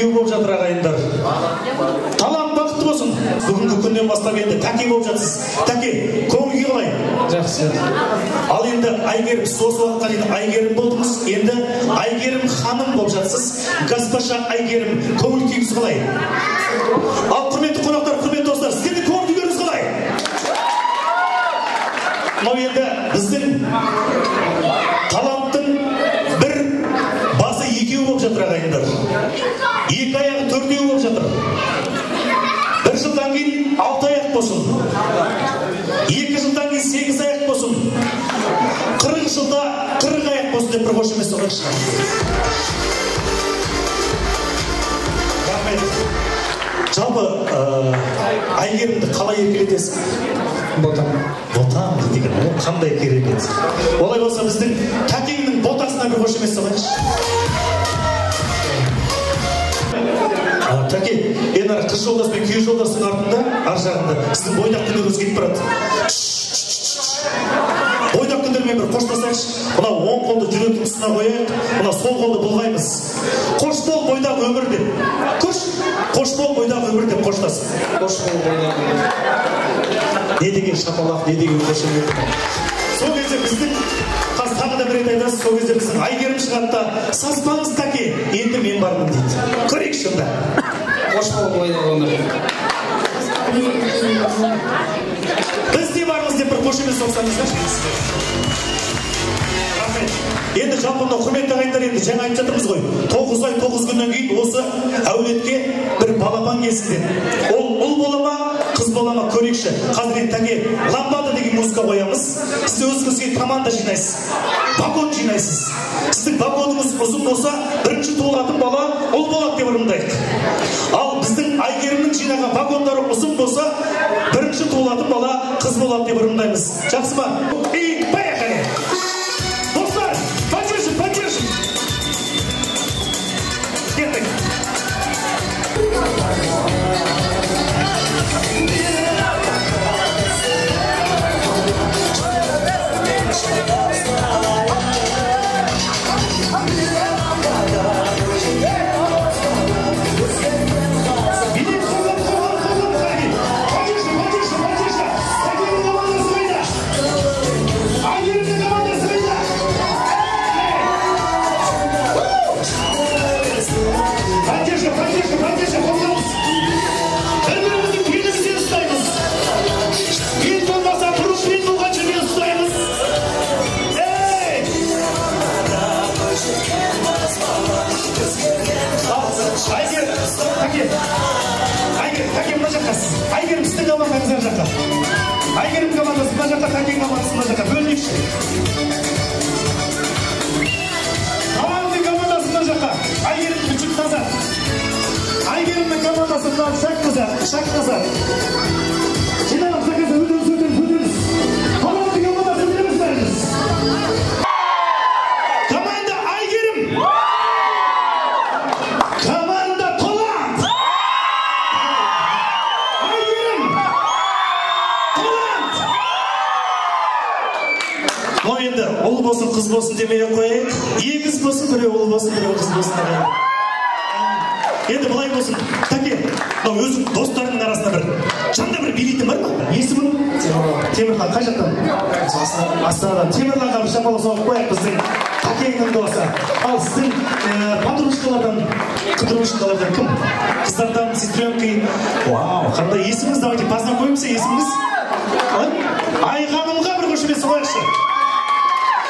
екеу болып жатыр ағайындар. Талант бақытты болсын. Бүгінгі күннен бастап енді тәке болып жатсыз. Тәке, көңіл қалай? Жақсы. Ал енді Айгерім, осы уақытқа дейін Айгерім болдыңыз, енді Айгерім ханым болып жатсыз. Госпожа Айгерім, көңіл күйіңіз қалай? Ал құрметті қонақтар, құрметті достар, сіздердің көңіл күйлеріңіз қалай? Мынау енді біздің таланттың бір басы екеу болып жатыр ағайындар. Екі аяғы төртеу болып жатыр. Бір жылдан кейін 6 аяқ болсын. 2 жылдан кейін 8 аяқ болсын. 40 жылда 40 аяқ болсын деп бір қошемет соғайықшы. Рахмет. Жалпы Айгерімді қалай еркелетесің? Ботам. Ботам деген, қандай керемет. Олай болса біздің тәкеңнің ботасына бір қошемет соғайықшы. Тәке, енді қыз жолдас пен күйеу жолдастың артында, ар жағында сіздің бойдақ күндер өзгеріп барады. Бойдақ күндермен бір қоштасайықшы. Мына оң қолды жүректің үстіне қояйық, мына сол қолды бұлғаймыз. Қош бол бойдақ өмір деп. Қош бол бойдақ өмір деп қоштасың. Қош бол бойдақ өмір. Не деген шапалақ, не деген қошемет. Сол кезде біздің тағы да бір рет айтасыз, сол кезде біздің Айгерім шығады да, саспаңыз тәке, енді мен бармын дейді. Көрейікші онда. Қош бол бойдақ өмір. Біз де бармыз деп бір қошемет соқсаңыздар. Рахмет. Енді жалпы мынау құрметті ағайындар, енді жаңа айтып жатырмыз ғой. 9 ай 9 күннен кейін осы әулетке бір балапан келсін деп. Ол ұл бола ма, қыз бола ма көрейікші. Қазір енді тәке ламбада деген музыка қоямыз. Сіз өзіңізге команда жинайсыз. Вагон жинайсыз. Сіздің вагоныңыз ұзын болса, бірінші туылатын бала ұл болады деп ырымдайық. Ал біздің Айгерімнің жинаған вагондары ұзын болса, бірінші туылатын бала қыз болады деп ырымдаймыз. Жақсы ма? И поехали! Достар, поддержим! Кеттік! Айгерім сіздің командаңыз ар жаққа. Айгерім командасы мына жаққа, тәкен командасы мына жаққа. Бөлмекші. Талантның командасы мына жаққа. Айгерім күшік таза. Айгерімнің командасы мына шақ таза. Жинағым сақасы өтеміз. Талантның командасы өтеміз бәріміз. Команда Айгерім. Ұл болсын, қыз болсын демей қойайық. Егіз болсын, біреу ұл болсын, біреу қыз болсын. Енді былай болсын. Тәке, өзің достарының арасында бір жанда бір билейтін бар ма? Есімің? Темірлан. Қай жақтан? Астанадан. Темірланға бір шапалақ соғып қояйық біздің Тәкеңнің досы. Ал сіздің подружкалардан кім? Қыздардан, сестренкой. Вау, қандай есіміңіз? Давайте познакомимся, есіміңіз? Айғанымға бір қошемет соғайықшы.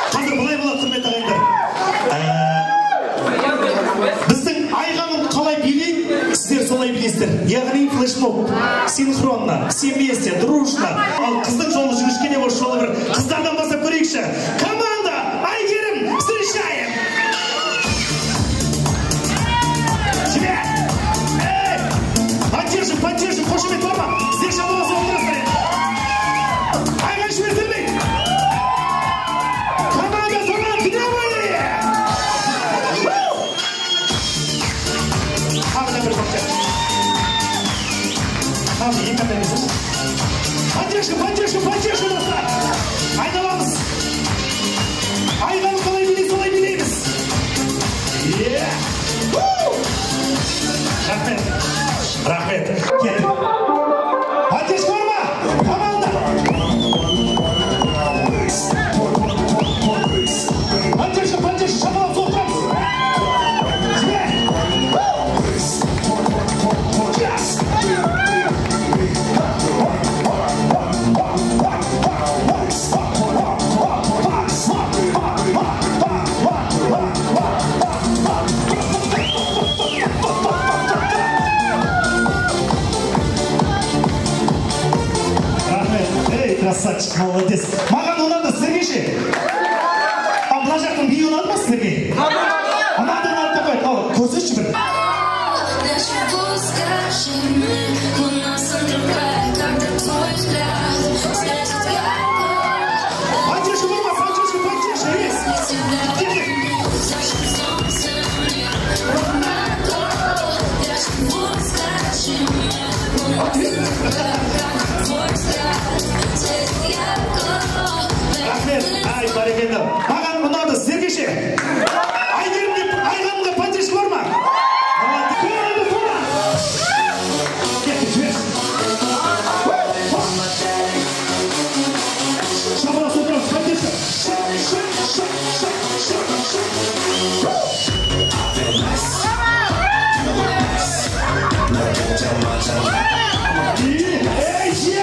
Қазір бұлай болады, құрметті ағайындар. Біздің Айғаным қалай билейді, сіздер солай билейсіздер. Яғни флешмоб, синхронно, все вместе, дружно. Ал қыздың жолы жүрішке не осы жолы бір қыздардан бастап көрейікші. Команда Айгерім, встречаем! Тебе! Поддержим, қошемет бар ма? Сіздер шабаласы отырасыздар енді. Айған жібердірмей! Поддержка, достар! Айдаламыз! Айғаны қалай билейді, солай билейміз! Рахмет. Кеттік. Пантеш бар ма? Команда. Пантеш, шапалап соқтырамыз. Красавчик, молодец. Маған ұнады, сіздерге ше? Мына жақтың биі ұнады ма сіздерге? Ұнады деп қойды. Ал, көрсетші бір. Пантеші бар ма? Пантеші, ес. Рахмет, ай, барекелді. Маған ұнады, сіздерге ше? Айғанымда пантеші бар ма? Көрінді сола. Кетті, жіберші. Шабыра сотрауыз, пантеші. Эй, же!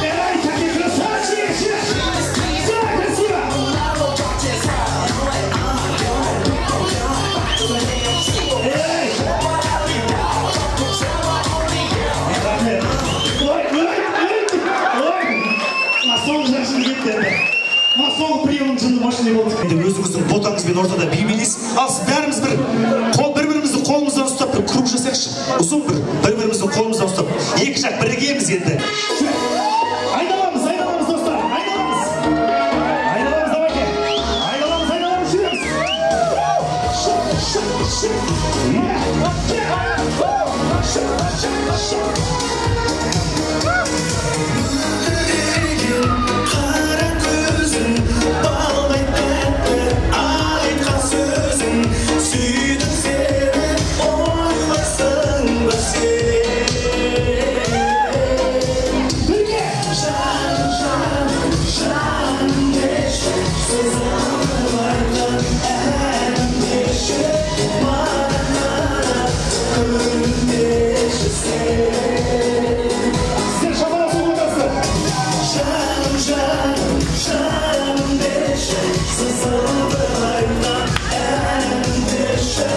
Эй, такие красавчики! Да, красиво! Эй! Ой! Масон жашын кетті. Масон приемын жынды машине болды. Өзіңіздің ботаңызбен ортада беймелейсіз. Ал бәріміз бір-бірімізді қолымыздан ұстап бір круг жасайықшы. Ұзын бір-бірімізді қолымыздан ұстап. Екі жақ бірігеміз енді. Айналамыз достар, айналамыз. Айналамыз, давайте. Айналамыз, жүреміз. Қара көзің, балдай тәтті, айтқан сөзің, сүйдім сені, ойлайсың ба сен? Бірге! Жаным деші, сызылып айтқан әнім деші, маған қарап, күнім деші сен. Сіздер шабара соғындасыз. Жаным деші, сызылып айтқан әнім деші,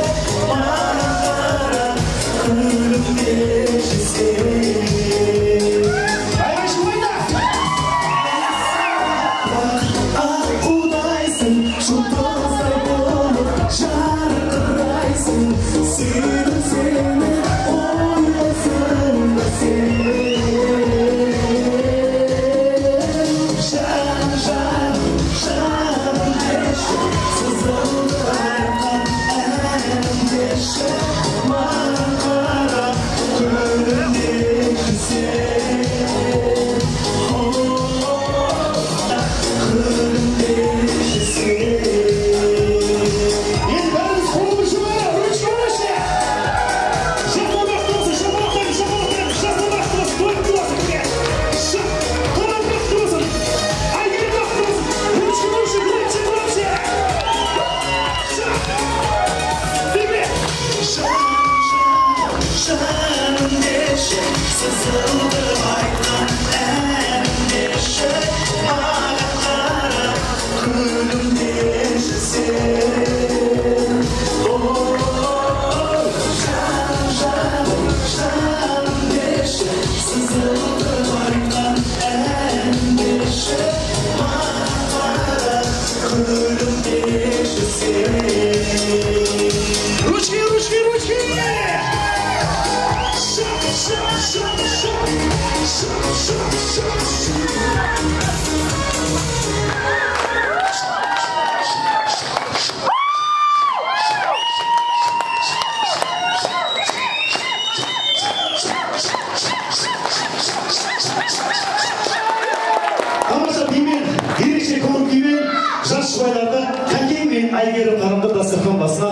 маған қарап, күнім деші сен. Аққудайсың, жұлдыздай болып жарқырайсың, сүйдім сені, ойлайсың ба сен? Жаным деші, сызылып айтқан әнім деші, маған қарап, күнім деші сен. Енді бәріміз қолымыз жұмайық, ручка өші! Шапалақ болсын, тойып болсын, кіре! Қыран бақты болсын, айгер бақты болсын, ручка өші, ручка өші! Беге! Жаным деші, сызылып айтқан әнім деші, маған қарап, күнім деші сен. Жаным деші, сызылып айтқан әнім деші, маған қарап, күнім деші сен. Ручки! Тамаша бимен, ерекше көңіл күймен жас жұбайларды Кәкен мен Әйгерім қарымды дастархан басына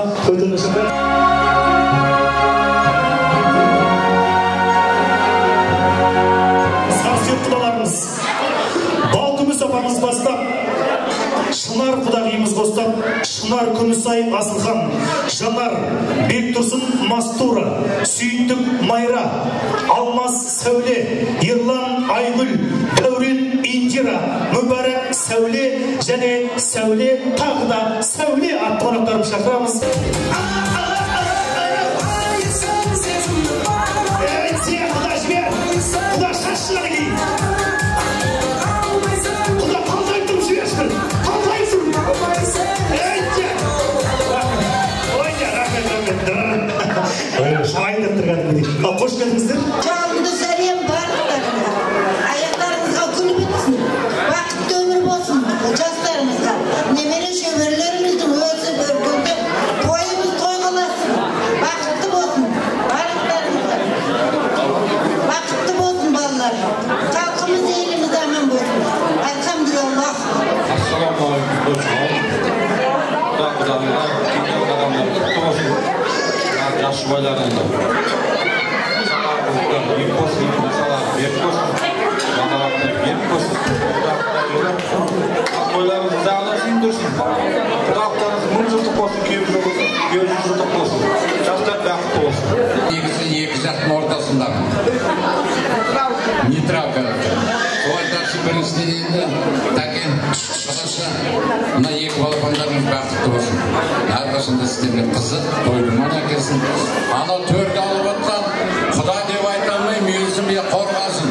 Балтымыз апамыз бастап, Шынар құдағиымыз қостап, Шынар Күмісай Асылхан, Жанар Бектұрсын Мастура, Сүйіндік Майра, Алмас Сәуле, Ерлан Айгүл, Дәурен Индира, Мүбәрәк Сәуле және Сәуле тағы да Сәуле атты қонақтарын шақырамыз. Құда жібер, құда шашшылар кейін. Құда қалдайтым жібершін, қалдайсың. Шайындып тұрған дейді. Қош келдіңіздер. Жалынды сәлем барлықтарыңызға. Аяқтарыңызға күл бітсін. Бақытты өмір болсын жастарымызға. Немере шөберлеріміздің өзі өркендеп, тойымыз той қаласын. Бақытты болсын барлықтарыңызға. Бақытты болсын балалар. Халқымыз еліміз аман болсын. Алхамдулилlah. Ассалаумағалейкум. Жас жұбайларыңды ек болсын, берік болсын, бағалақтар берік болсын, қойларыңыз зағдасын дұрсын, құдақтарыңыз мың жылдық болсын, күйеу жылдық болсын, жастар бақытты болсын. Негізі екі жақтың ортасында нейтралка солай тарсы біріншіден енді тәкен шықаша мына екі балапандарыңыз бақытты болсын, әрқашанда сіздерге қызық тойлыман әкелсін. Анау төрді алып отқан құда деп айта алмаймын, өзіме қорғасын,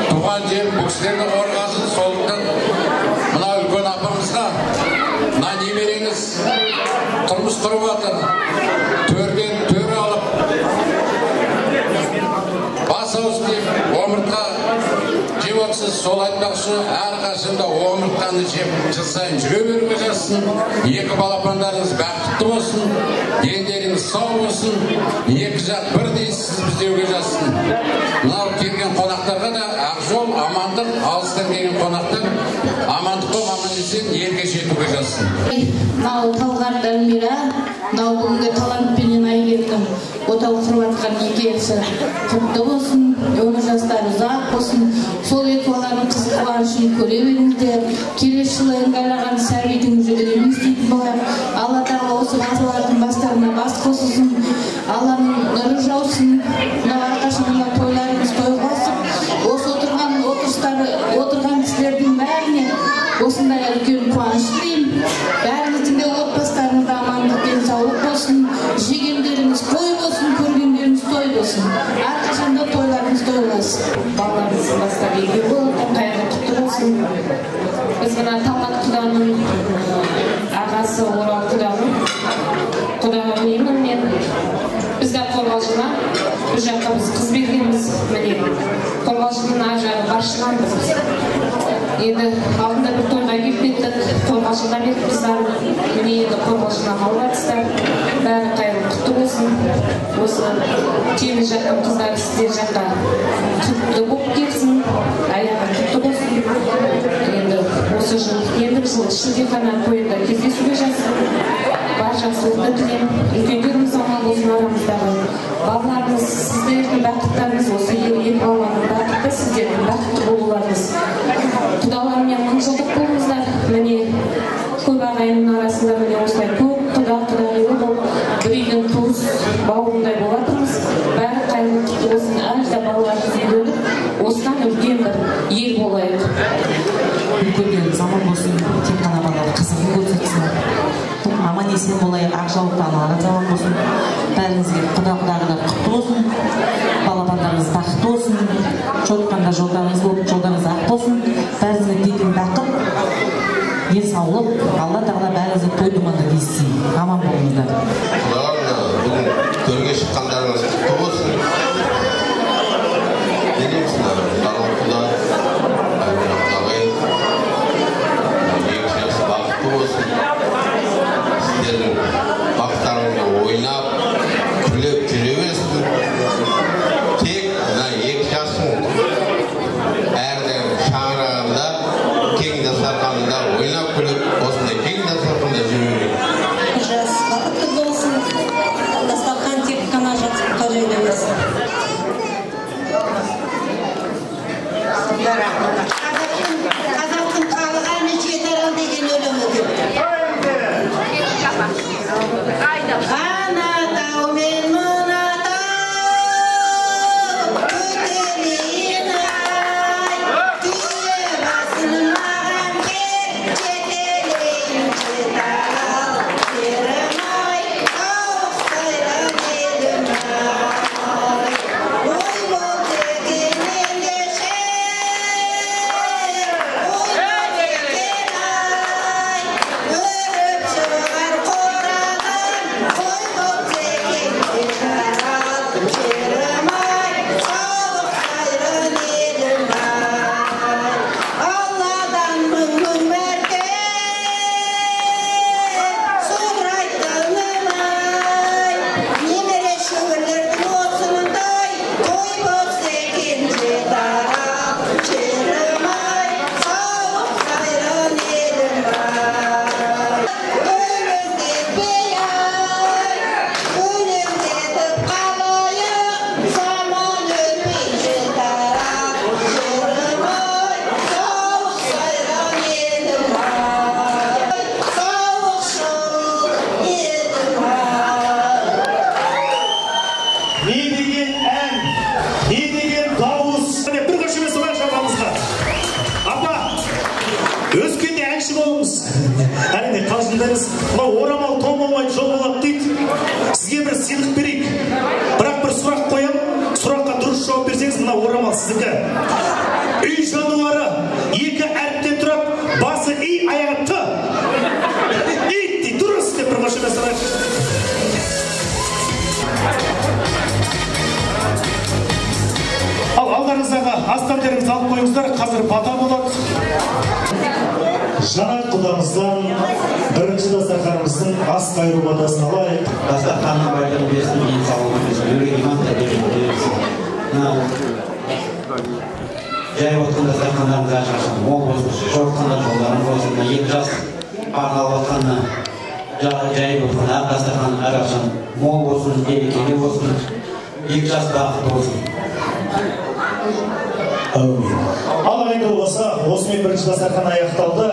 туған жер бұл кісілерді қорғасын. Сондықтан мына үлкен апамызға мына немереңіз тұрмыс құрып жатыр, төрден төрі алып бас ауыз деп омыртқа жеп отырсыз, сол айтпақшы әрқашанда омыртқаны жеп жыл сайын жүре беруге жазсын. Екі балапандарыңыз бақытты болсын, дендеріңіз сау болсын, екі жақ бірдей сіз біздеуге жазсын. Мынау келген қонақтарға да ақ жол, амандық, алыстан келген қонақтар амандық болып аман есен елге жетуге жазсын. Мынау Талғар Дәлмира, мынау бүгінгі талантпенен Айгердің отау құрып жатқан некесі құтты болсын, өмір жастары ұзақ болсын. Сол екі баланың қызық қуанышын көре беріңіздер. Келесі жылы ыңғайлаған сәбидің жүрегін естейтін болар. Алла тағала осы балалардың бастарына бас қосылсын, Алланың нұры жаусын. Мына әрқашанда тойларыңыз той қосып, осы отырған кісілердің бәріне осындай үлкен қуаныш тілеймін. Бәріңіздің де отбасыларыңызда амандық, денсаулық болсын, жегендеріңіз той болсын, көргендеріңіз той болсын. Әрқашанда тойларыңыз той болсын. Балаларыңыздың бастап елге болып, қайырлы құтты болсын. Біз мына Талғат құданың ағасы Орал құданың құдаға білемін мен. Бізді Қорғалжына бұл жаққа біз қыз бергенбіз. Міне Қорғалжының ар жағы баршығанбыз біз. Енді алдында бір тойға келіп кеттік, Қорғалжына келіп біздер. Міне енді Қорғалжына қалып жатсыздар. Бәрі қайырлы құтты болсын. Осы теңіз жақтың қыздары сіздер жаққа құтты болып келсін, аяғы құтты болсын. Енді осы жыл, ендігі жыл шілдехана тойында кездесуге жазсын. Бар жақсылықты тілеймін. Үлкендеріміз аман болсын арамыздағы. Балаларымыз, сіздердің бақыттарыңыз осы екі баланың бақытты, сіздердің бақытты болуларыңыз. Құдалармен мың жылдық болыңыздар. Міне көп ағайынның арасында міне осылай көп құдағилы болып, бір үйдің туыс бауырындай болатырмыз. Бәрі қайырлы құтты болсын. Әжда балаларымыз үйленіп, осыдан үлкен бір ел болайық. Үлкендеріміз аман болсын, тек қана балалар қызығын көрсетсін. Аман есен болайық, ақ жаулықтан алған заман болсын. Бәріңізге құда-құдағыда құтты болсын. Балапандарыңыз бақытты болсын. Жолыққанда жолдарыңыз болып, жолдарыңыз ақ болсын. Бәріңізге тегін бақыт, денсаулық, Алла тағала бәріңізге той-думанда естісін. Аман болыңыздар. Құдаларына бүгін төрге шыққандарыңыз құтты болсын. Не деймісіңдер? Құдалар құда, екі жасы бақытты болсын. Сіздердің бақыттарыңызды ойнап, күліп жүре берсін. Тек мына екі жастың әрдайым шаңырағында, кең дастарханында ойнап күліп, осындай кең дастарханда жүре берейік. Жас бақытты болсын. сыйлық берейік. Бірақ бір сұрақ қоям, сұраққа дұрыс жауап берсеңіз, мына орамал сіздікі. Үй жануары екі әріптен тұрап, басы и, аяғы т. Ит, дұрыс деп бір қошемет салайық. Ал алдарыңыздағы астамдеріңізді алып қойыңыздар, қазір бата болады. Жаңа құдамыздан бірінші дастарханымыздың ас қайыру батасын алайық. Дастарханның байлығы берсін, денсаулығы берсін, өлең иман тәрбиелігін берсін. Жайып отқан дастархандарыңыз әрқашан мол болсын, жорытқандар жолдарың болсын. Екі жас арналып отқанына жайып отқан әр дастархан әрқашан мол болсын, берекелі болсын. Екі жас бақытты болсын. Әумин. Ал енді болса, осымен бірінші дастархан аяқталды.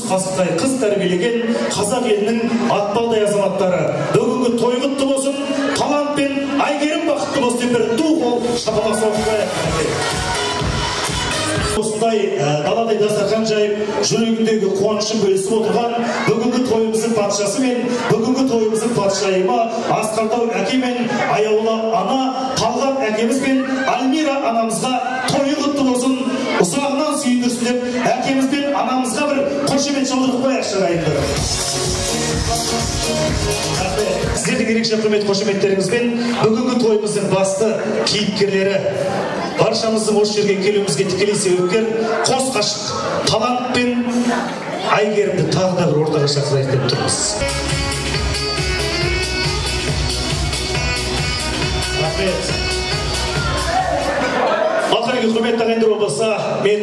қасықтай қыз тәрбиелеген қазақ елінің атпалдай азаматтары бүгінгі той құтты болсын, талант пен Айгерім бақытты болсын деп бір ду қол шапалақ осындай даладай дастархан жайып, жүрегіндегі қуанышын бөлісіп отырған бүгінгі тойымыздың патшасы мен бүгінгі тойымыздың патшайымы Асқардау әке мен Аяулы ана Талғат әкеміз бен Альмира анамызға тойы құтты болсын, ұзағынан сүйіндірсін деп әкеміз бен анамызға бір қошемет жаудырып қояйықшы ағайындар. Сіздердің ерекше құрмет қошеметтеріңізбен бүгінгі тойымыздың басты кейіпкерлері, баршамыздың осы жерге келуімізге тікелей себепкер қос ғашық талант пен Айгерімді тағы да бір ортаға шақырайық деп тұрмыз. Рахмет. Алтайға құрметті ағайындар болса, мен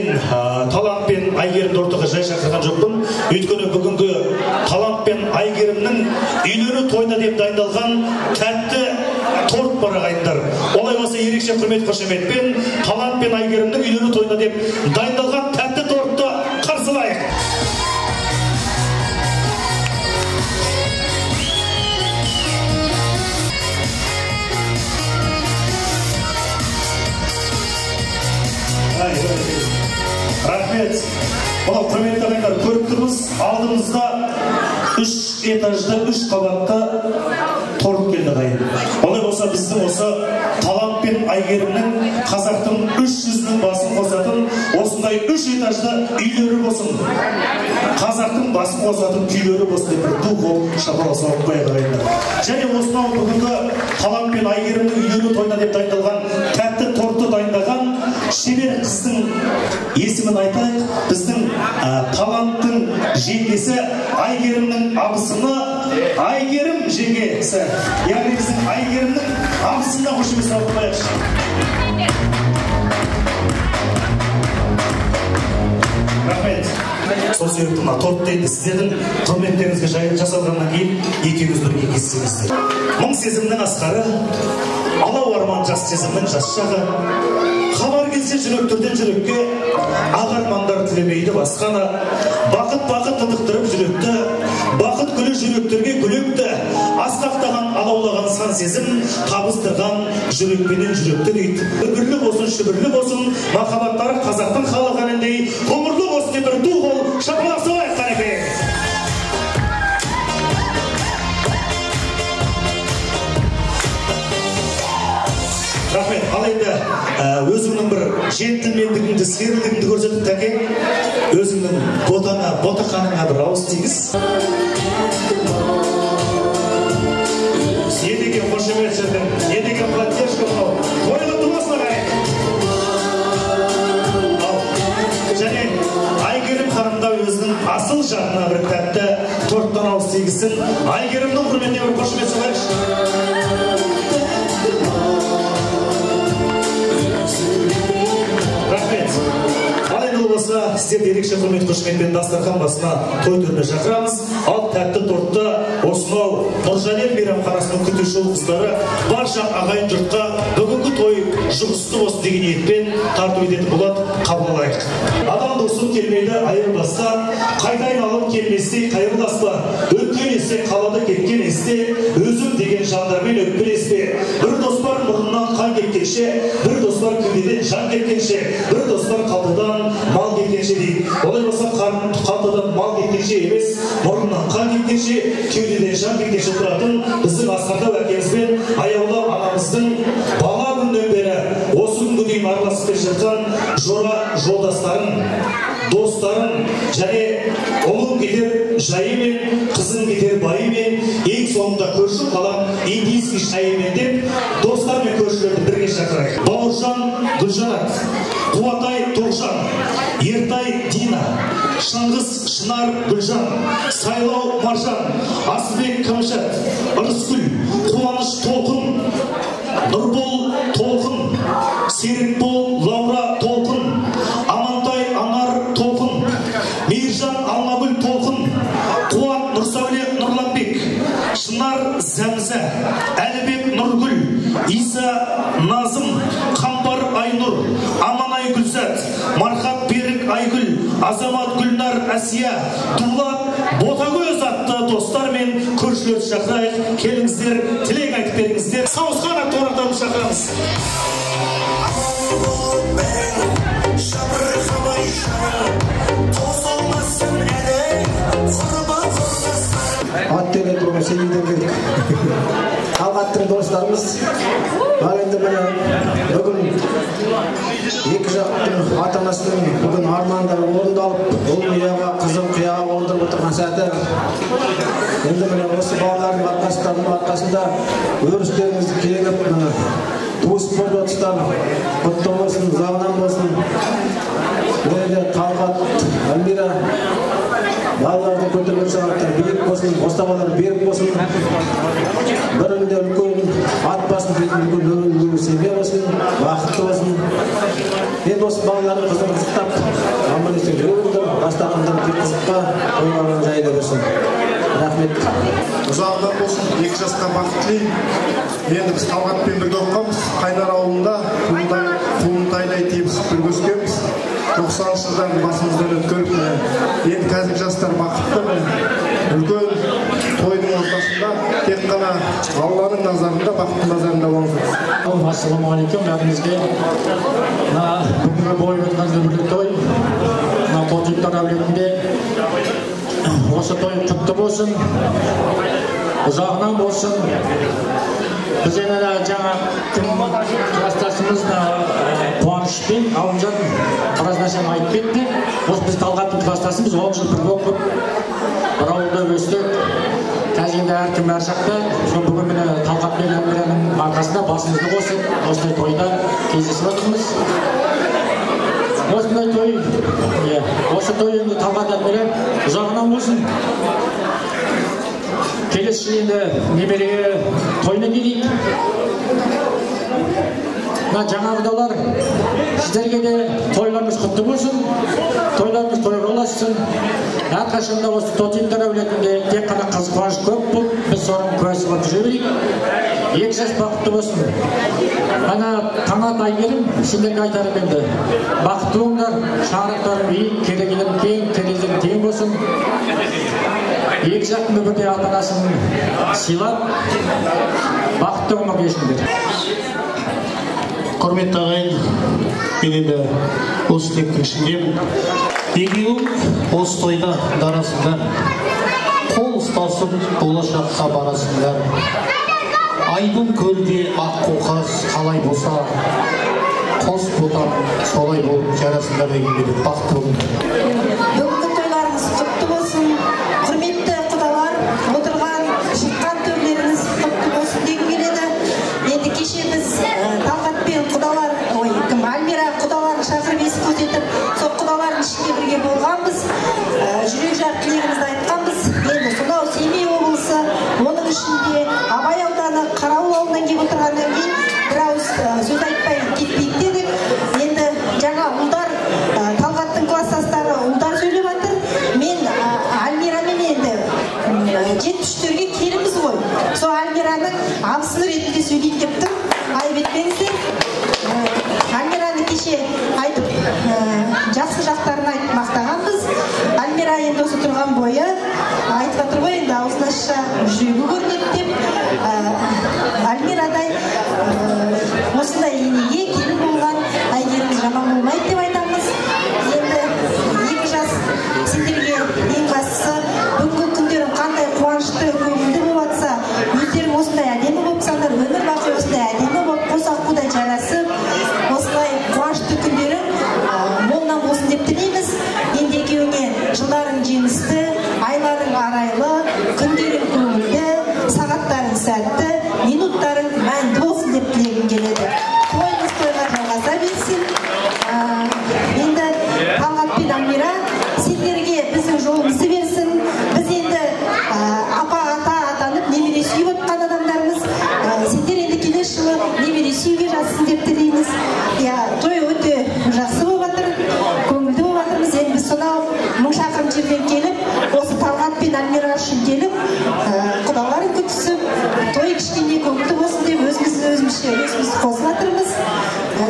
талант пен Айгерімді ортаға жай шақырған жоқпын. Өйткені бүгінгі талант пен Айгерімнің үйлену тойына деп дайындалған тәтті торт бар ағайындар. Олай болса ерекше құрмет қошеметпен талант пен Айгерімнің үйлену тойына деп дайындалған тәтті тортты қарсылайық. отырмыз. Алдымызда 3 этажды, 3 қабатты торт келді қайын. Олай болса біздің осы талант пен Айгерімнің қазақтың 300-нің басын қосатын осындай 3 этажды үйлері болсын. Қазақтың басын қосатын күйлері болсын деп бір қол шапалақ салып қояйық қайын. Және осынау бүгінгі талант пен Айгерімнің үйлері тойына деп дайындалған тәтті тортты дайындаған шебер қыздың есімін айтайық. Біздің таланттың жеңгесі Айгерімнің абысыны Айгерім жеңгесі. Яғни біздің Айгерімнің абысына қошемет салып қояйықшы. Рахмет. Сол себепті мына тортты енді сіздердің құрметтеріңізге жасалғаннан кейін екеуміз бірге кездесеміз. Мың сезімнің асқары, алау арман жас сезімнің жас шағы. Хабар келсе жүректерден жүрекке, ақ армандар тілемейді басқаны. Бақыт ынтықтырып жүректі, бақыт гүлі жүректерге гүлекті. Асқақтаған алаулаған сан сезім, табыстырған жүрекпенен жүректі дейді. Үбірлі болсын, шүбірлі болсын, махаббаттары қазақтың халық әніндей ғұмырлы болсын деп бір қол шапалақ салайық қанекей. Рахмет. Ал енді өзіңнің бір жентілмендігіңді, серілігіңді көрсетіп тәке, өзіңнің ботақаныңа бір ауыз тигіз. Не деген қошемет жердің, не деген платежка мынау, тойлы туасына қайық. Және Айгерім ханымда өзінің асыл жағына бір тәтті торттан ауыз тигізсін. Айгерімнің құрметіне бір қошемет салайықшы. Рахмет. Ал енді болса, сіздерді ерекше құрмет қошеметпен дастархан басына той түріне шақырамыз. Ал тәтті тортты осынау Нұржанел мейрамханасының күтуші ұл-қыздары барша ағайын жұртқа бүгінгі той жұғысты болсын деген ниетпен тарту ететін болады, қабыл алайық. Адам досым келмейді айырбасқа, қайта айналып келместей қайырласпа. Өткен есте қалады кеткен есте, өзім деген жандармен өкпелеспе. Бір дос бар мұрнынан қан кеткенше, бір дос бар кеудеден жан кеткенше, бір дос бар қалтадан мал кеткенше дейді. Олай болса қалтадан мал кеткенше емес, мұрнынан қан кеткенше, кеудеден жан кеткенше тұратын біздің Асқардау әкемізбен аяулы анамыздың бала күннен бері осы күнге дейін араласып келе жатқан жора жолдастарын, достарын және ұлын кетер жайымен, қызын кетер байымен, ең соңында көрші қалам индийский шайымен деп достар мен көршілерді бірге шақырайық. Бауыржан Гүлжанат, Қуатай Тоғжан, Ертай Дина, Шыңғыс Шынар Гүлжан, Сайлау Маржан, Асылбек Камшат, Ырысгүл, Қуаныш Толқын, Нұрбол Толқын, Серікбол Лаура Толқын, Амантай Анар Толқын, Мейіржан Алмагүл Толқын, Қуат Нұрсәуле Нұрланбек, Шынар Зәмзә, Әлібек Нұргүл, Иса Назым, Қамбар Айнұр, Аманай Гүлзат, Мархат Берік Айгүл, Азамат Гүлнар Әсия, Дулат Ботагөз атты достар мен көршілерді шақырайық. Келіңіздер, тілек айтып беріңіздер. Сауысқан аттуардан шақырамыз. Ат төле тұрған сенейден керек. Алғаттың достарымыз, ал енді міне бүгін екі жақтың ата-анасының бүгін армандары орындалып, ұл ұяға, қызын қияға орындырып отырған сәті. Енді міне осы балалардың арқасында өрістеріңізді келіп, туыс болып отырсыздар, құтты болсын, заман болсын. Міне Талғат, Әлмира, балалардың көтерген сағаттар биік болсын, остағалар берік болсын. Бірінде үлкен ат басын дейтін үлкен семья болсын, бақытты болсын. Енді осы балалардың қызын қызықтап, аман есен жүре беріңдер, бастағандар тек қызыққа қойғанын жайда берсін. Рахмет. Ұзағынан болсын, 2 жасқа бақыт тілеймін. Енді біз Талғатпен бірге оқығанбыз, Қайнар ауылында Туымтайлай тепсіп бірге өскенбіз. 90-шы жылдардың басымыздан өткеріп, енді қазір жастар бақытты, үлкен тойдың ортасында тек қана Алланың назарында, бақыттың назарында болыңыз. Ассалаумағалейкум бәріңізге. Бүгінгі бой өткен бір той. Таутиктар әулетінде осы той құтты болсын, ұзағынан болсын. Біз енді жаңа кластасымыз Қуанышпен Ғалымжан біраз нәрсені айтып кетті. Осы біз Талғаттың кластасымыз 10 жыл бірге оқып, бір ауылда өстік. Қазір енді әркім әр жақта. Бүгін міне Талғат пен Әлмираның арқасында басымызды қосып, осындай тойда кездесіп отырмыз. Осындай той, осы той енді Талғат Әлмира ұзағынан болсын. Келесі енді немереге тойына келейік. Жаңа құдалар, сіздерге де тойларыңыз құтты болсын, тойларыңыз тойға ұлассын. Әрқашанда осы Таутиктар әулетінде тек қана қуаныш көп бұл, біз соның куәсі болып жүре берейік. 2 жас бақытты болсын. Ана Таңат Айгерім, сендерге айтарым енді. Бақытты болыңдар, шаңырақтарың биік, керегелерің кең, терезелерің тең болсын. 2 жақтың бірде ата-анасын сыйлап, бақытты ғұмыр кешіңдер. Құрметті ағайын, мен енді осы тектің ішіндемін. Екеуің осы тойда дарасыңдар, қол ұстасып болашаққа барасыңдар. Айдын көлде ақ қоқас қалай болса, қос ботам солай болып жарасыңдар дегенге де бақытты болыңдар. Бүгінгі тойларыңыз құтты болсын. Құрметті құдалар, отырған, шыққан төрлеріңіз құтты болсын деген келеді. Енді кеше біз Талғат пен құдалар, Әлмира құдаларын шақырып ес көрсетіп, сол құдалардың ішінде бірге болғанбыз. Жүрек жар тілегімізді айтқанбыз. Енді сонау Семей облысы, оның ішінде Абай ауданы Қарауыл ауылынан келіп отырғаннан кейін бір ауыз сөз айтпай кетпейік дедік. Енді жаңа ұлдар, Талғаттың кластастары ұлдар сөйлеп жатыр. Мен Әлмирамен енді 73-терге келіміз ғой. Сол Әлмираның абысыны ретінде сөйлейін деп тұр. Айып етпеңіздер. Әлмираны кеше айтып, жақсы жақтарын айтып мақтағанбыз. Әлмира енді осы тұрған бойы айтып жатыр ғой, енді аузын ашса жүрегі көрінеді деп. Әлмирадай осындай енеге келін болған Айгерім жаман болмайды деп айтамыз. Енді 2 жас сендерге ең бастысы бүгінгі күндерің қандай қуанышты, көңілді болып жатса, өздерің осындай әдемі болсаңдар, өмір бақи осындай әдемі болып, қос аққудай жарасып, осылай қуанышты күндерің молынан болсын деп тілейміз. Енді екеуіңе жылдарың жемісті, айларың арайлы, күндерің көңілді, сағаттарың сәтті, минуттарың мәнді болсын деп тілегім келеді. Тойыңыз тойға жалғаса берсін. Енді Талғат пен Әлмира сендерге біздің жолымызды берсін. Біз енді апа ата атанып немере сүйіп отқан адамдармыз. Сендер енді келесі жылы немере сүйуге жатсын деп тілейміз. Той өте жақсы болып жатыр, көңілді болып жатырмыз. Енді біз сонау 1000 шақырым жерден келіп, осы Талғат пен Әлмира үшін келіп, құдаларын күтісіп, той кішкене көңілді болсын деп өзіміз қосып жатырмыз.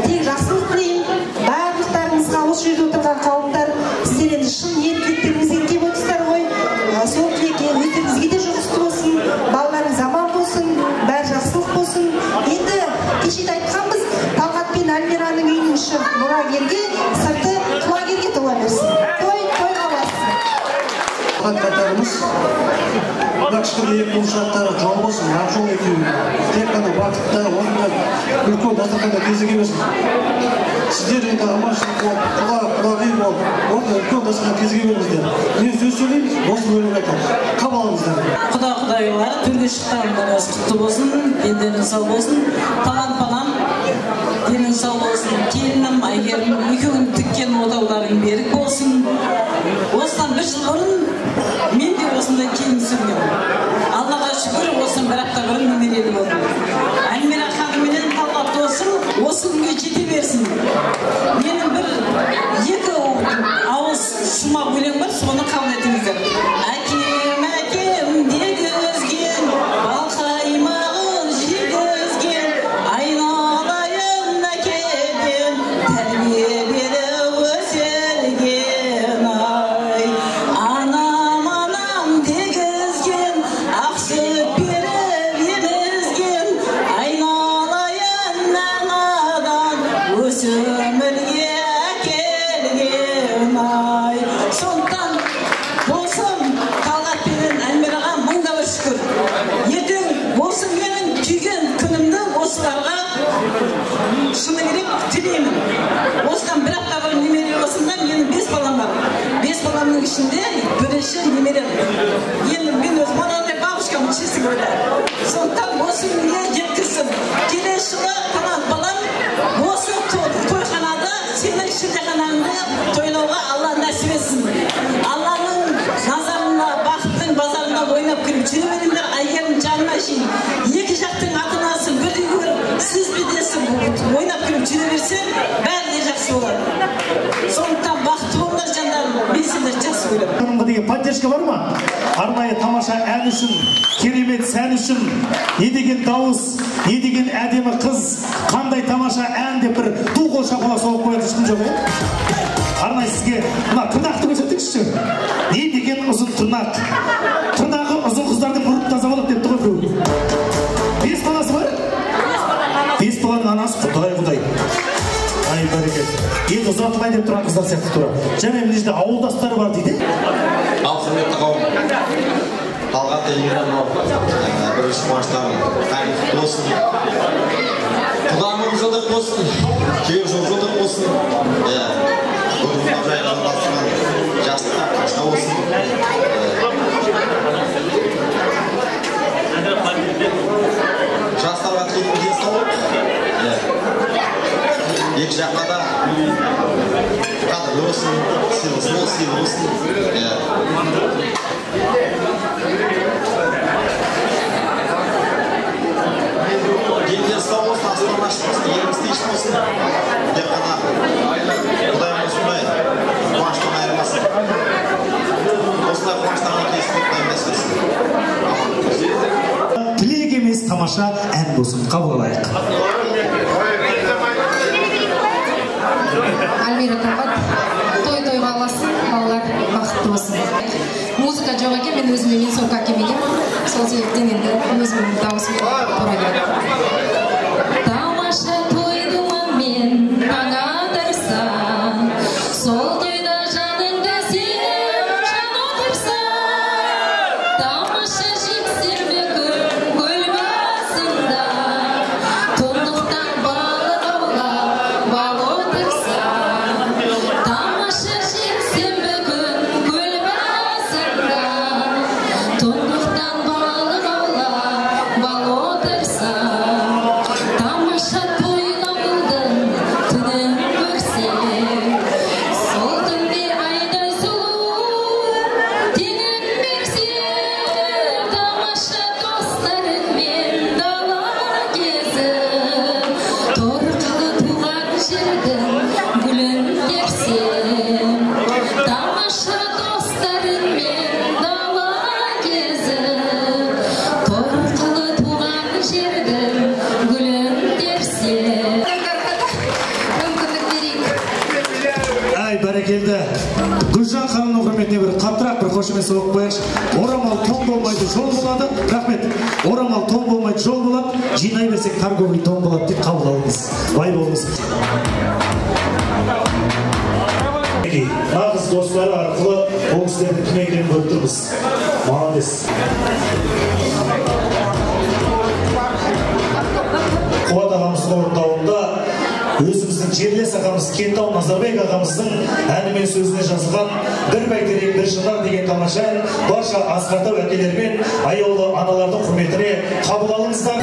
Тек жақсылық тілеймін. Барлықтарыңызға осы жерде отырған қауымдар, сіздер енді шын ниеттеріңізге келіп отырсыздар ғой. Сол тілекке өздеріңізге де жұғысты болсын, балаларыңыз аман болсын, бәрі жақсылық болсын. Енді кешеде айтқанбыз, Талғат пен Әлмираның үйінің іші мұрагерге, сырты құлагерге тола берсін. Тойға бассын. Қатарымыз, кішкене екі құлшақтары жол болсын, ақ жол екеуі. Тек қана бақытты, орында үлкен дастарханда кездесе берсін. Сіздер енді аманшылық болып, құлағи болып, орында үлкен дастарханда кездесе беріңіздер. Мен сөз сөйлеймін, осы бөлім айтамын. Қабыл алыңыздар. Құдайлар, төрге шыққандарыңыз құтты болсын, дендеріңіз сау болсын. Талан-палам, денің сау болсын. Келінім, Айгерім, екеуің тіккен отауларың берік болсын. Осыдан 1 жыл бұрын мен де осындай келін сүргем. Аллаға шүкір, осыдан 1 апта бұрын немерелі болдым. Әлмира ханымменен Талғат досым осы күнге жете берсін. Менің 1-2 ауыз шумақ өлең бар, соны қабыл етіңіздер. Әкем, әкем дегізген, балқаймағын жегізген, айналайын әкеден, тәрбие беріп өсерген ай. Анам дегізген, ақ сүт беріп емізген, айналайын анадан, шыны керек тілеймін. Осыдан бір апта бұрын немере осында менің 5 балам бар. 5 баламның ішінде бірінші немерем. Енді мен өзім онандай бабушкамын, честно говоря. Сондықтан осы күнге жеткіздім. Келесі жылы тамақ балам осы тойханада сенің шілдеханаңды тойлауға Алла нәсіп етсін. Алланың назарында, бақыттың базарында ойнап күліп жүре беріңдер, Әйгерім жаныма шейін. Екі жақтың ата-анасы бірдей көріп, сіз бедесі ойнап күліп жүре берсе, бәрі де жақсы болады. Сондықтан бақытты болыңдар жандарым, мен сендерді жақсы көремін. Бұныңғы деген поддержка бар ма? Арнайы тамаша ән үшін, керемет сән үшін, не деген дауыс, не деген әдемі қыз, қандай тамаша ән деп бір ду қол шапалақ соғып қоятын ешкім жоқ, арнайы сізге мына тырнақты көрсетіңізші. Не деген ұзын тырнақ. Тырнағы ұзын қыздардың мұрты таза болады депті ғой біреу. 5 баласы бар? 5 баланың анасы Құдай. Ай, бәрекет. Енді ұзатылай деп тұрған қыздар сияқты тұра. Және мына жерде ауылдастары бар дейді. Ал құрметті қауым, Талғат Эльмира бірінші қуаныштарым қайырлы болсын. Құдамың жылдық болсын, күйеу жылдық болсын. Бүгін жайға жолдасқан жастыққа қашқа болсын. Жастарға тілейтін денсаулық. Екі жаққа да қадірлі болсын, сыйлы болсын. Дендер сау болсын, аспан ашық болсын, еліміз тиіш болсын. Деп қана Құдайым осындай қуаныштан айырмасын. Осындай қуаныштан келесін Құдайым мәселесін. Тілек емес тамаша ән болсын. Қабыл алайық. Альмира Талғат, той баласын, балалар бақытты болсын. Музыка жоқ екен, мен өзіме минсовка әкемеген. Сол себептен енді өзімнің дауысым қорайды. Тамаша тойдым мен таңа дарса, сол тойда жаныңда сен жан отырса. Тамаша жексерме көл басында, тондықтан балық аулап бал отырса. Тамаша жексенбі күн көл басында, тондықтан балық аулап бал отырса. Тамаша тойлаудың түнін көрсе, сол түнде айдай сұлу теңін берсе. Тамаша достарыңмен дала кезіп, торқалы туған жердің гүлін терсе. Тамаша достарыңмен дала кезіп, торқалы туған жердің гүлін терсе. Мүмкіндік берейік. Ай, бәрекелді. Гүлжан ханымның құрметіне бір қаттырақ бір қошемет соғып қояйықшы. Орамал тон болмайды, жол болады. Рахмет. Орамал тон болмайды, жол болады. Жинай берсек торговый тон болады деп қабыл алыңыз. Бай болыңыз. Нағыз достары арқылы ол кісілерді кімегіден көріп тұрмыз. Молодец. Қуат ағамыздың орындауында өзіміздің жерлес ағамыз Кентау Назарбек ағамыздың әні мен сөзіне жазылған бір бәйтерек бір шынар деген тамаша ән барша Асқартау әкелер мен аяулы аналардың құрметіне қабыл алыңыздар.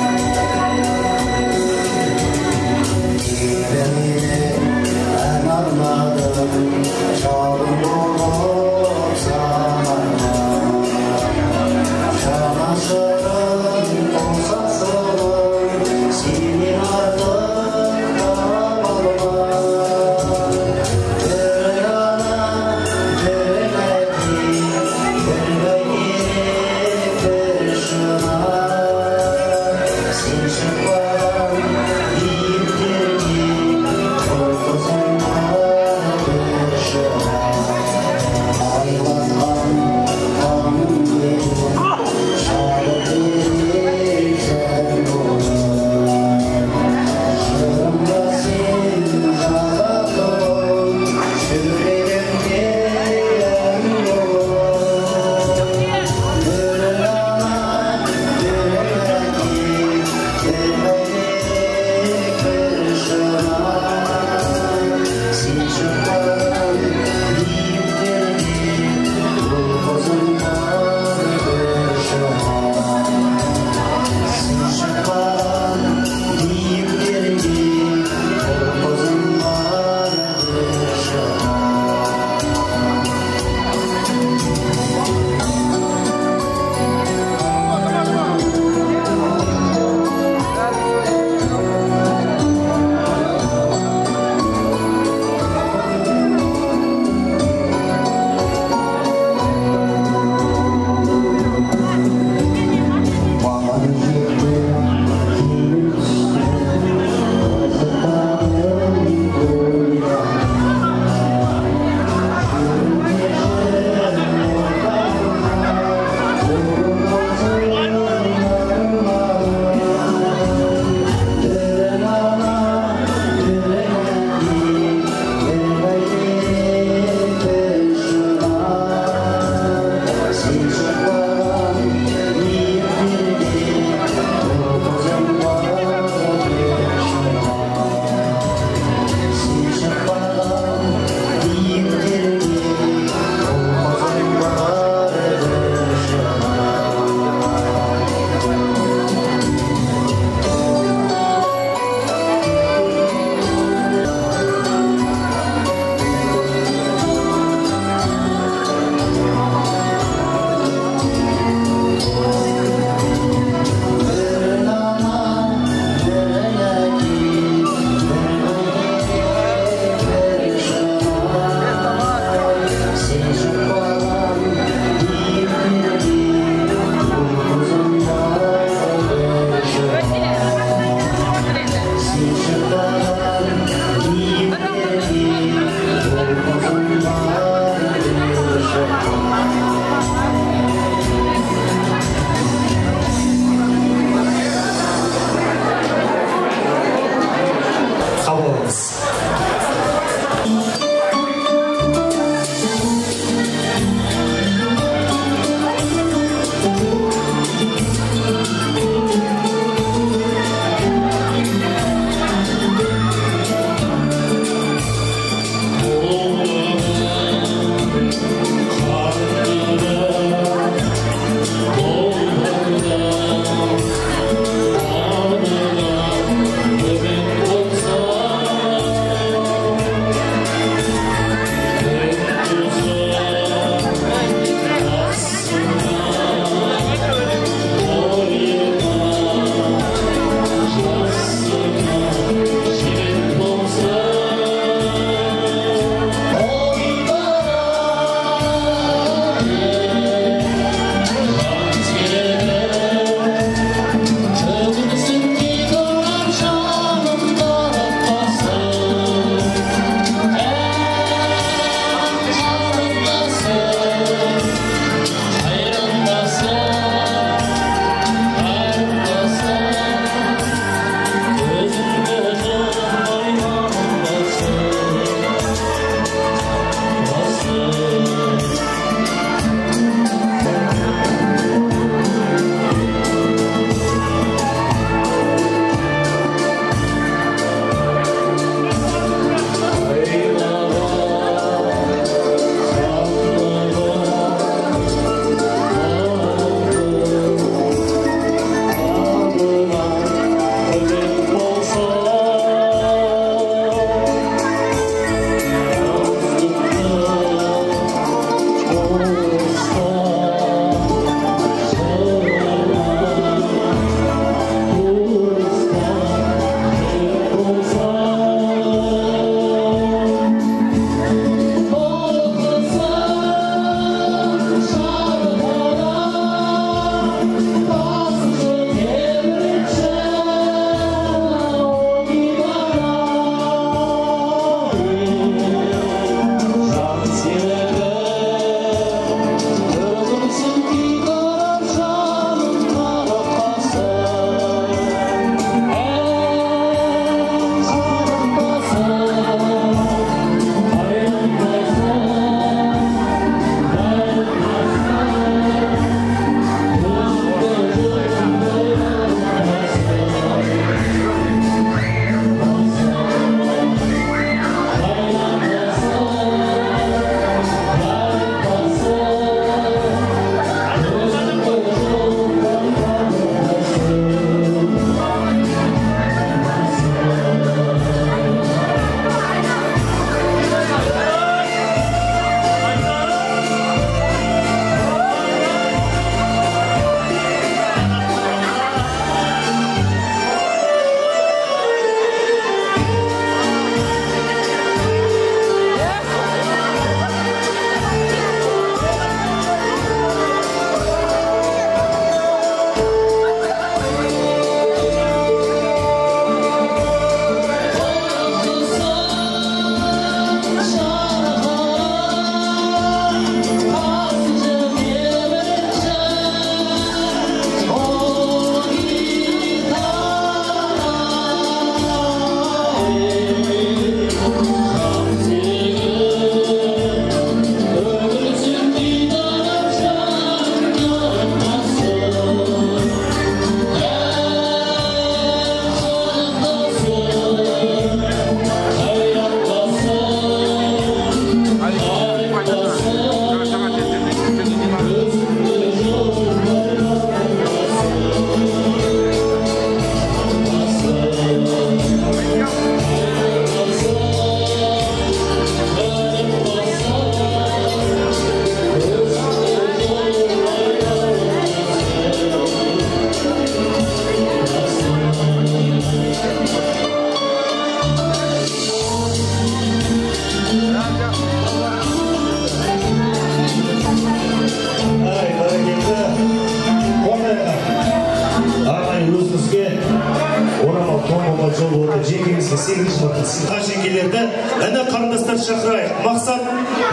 жол болды. Жеңгемізге 8 жыл болды. Жеңгелерді іні қарындастар шақырайық. Мақсат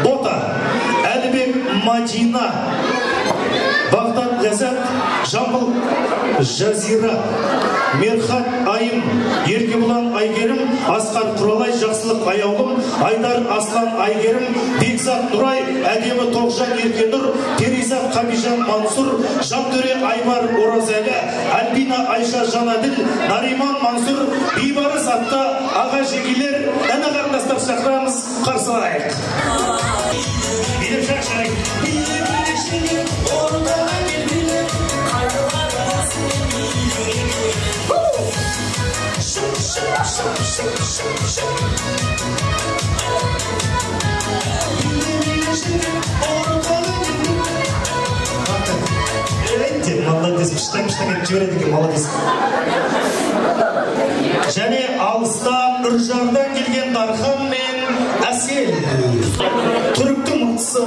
Бота, Әлібек Мадина, Бағдат Ләззат, Жамбыл Жазира, Мерхат Айым, Еркебұлан Айгерім, Асқар Құралай, Жақсылық Аяулым, Айдар Аслан Айгерім, Бекзат Нұрай, Әдемі Тоғжан Еркенұр, Перизат Қабижан Мансұр, Жантөре Айбар Оразәлі, Альбина Айша Жанаділ, Нариман Мансұр, Бейбарыс атты аға жеңгелер, іні қарындастар шақырамыз, қарсы алайық. Билеп молодец, мечтаем кетіп жібереді екен, молодец. Және алыстан Нұржардан келген Дархан мен Әсел. Түріктің мықтысы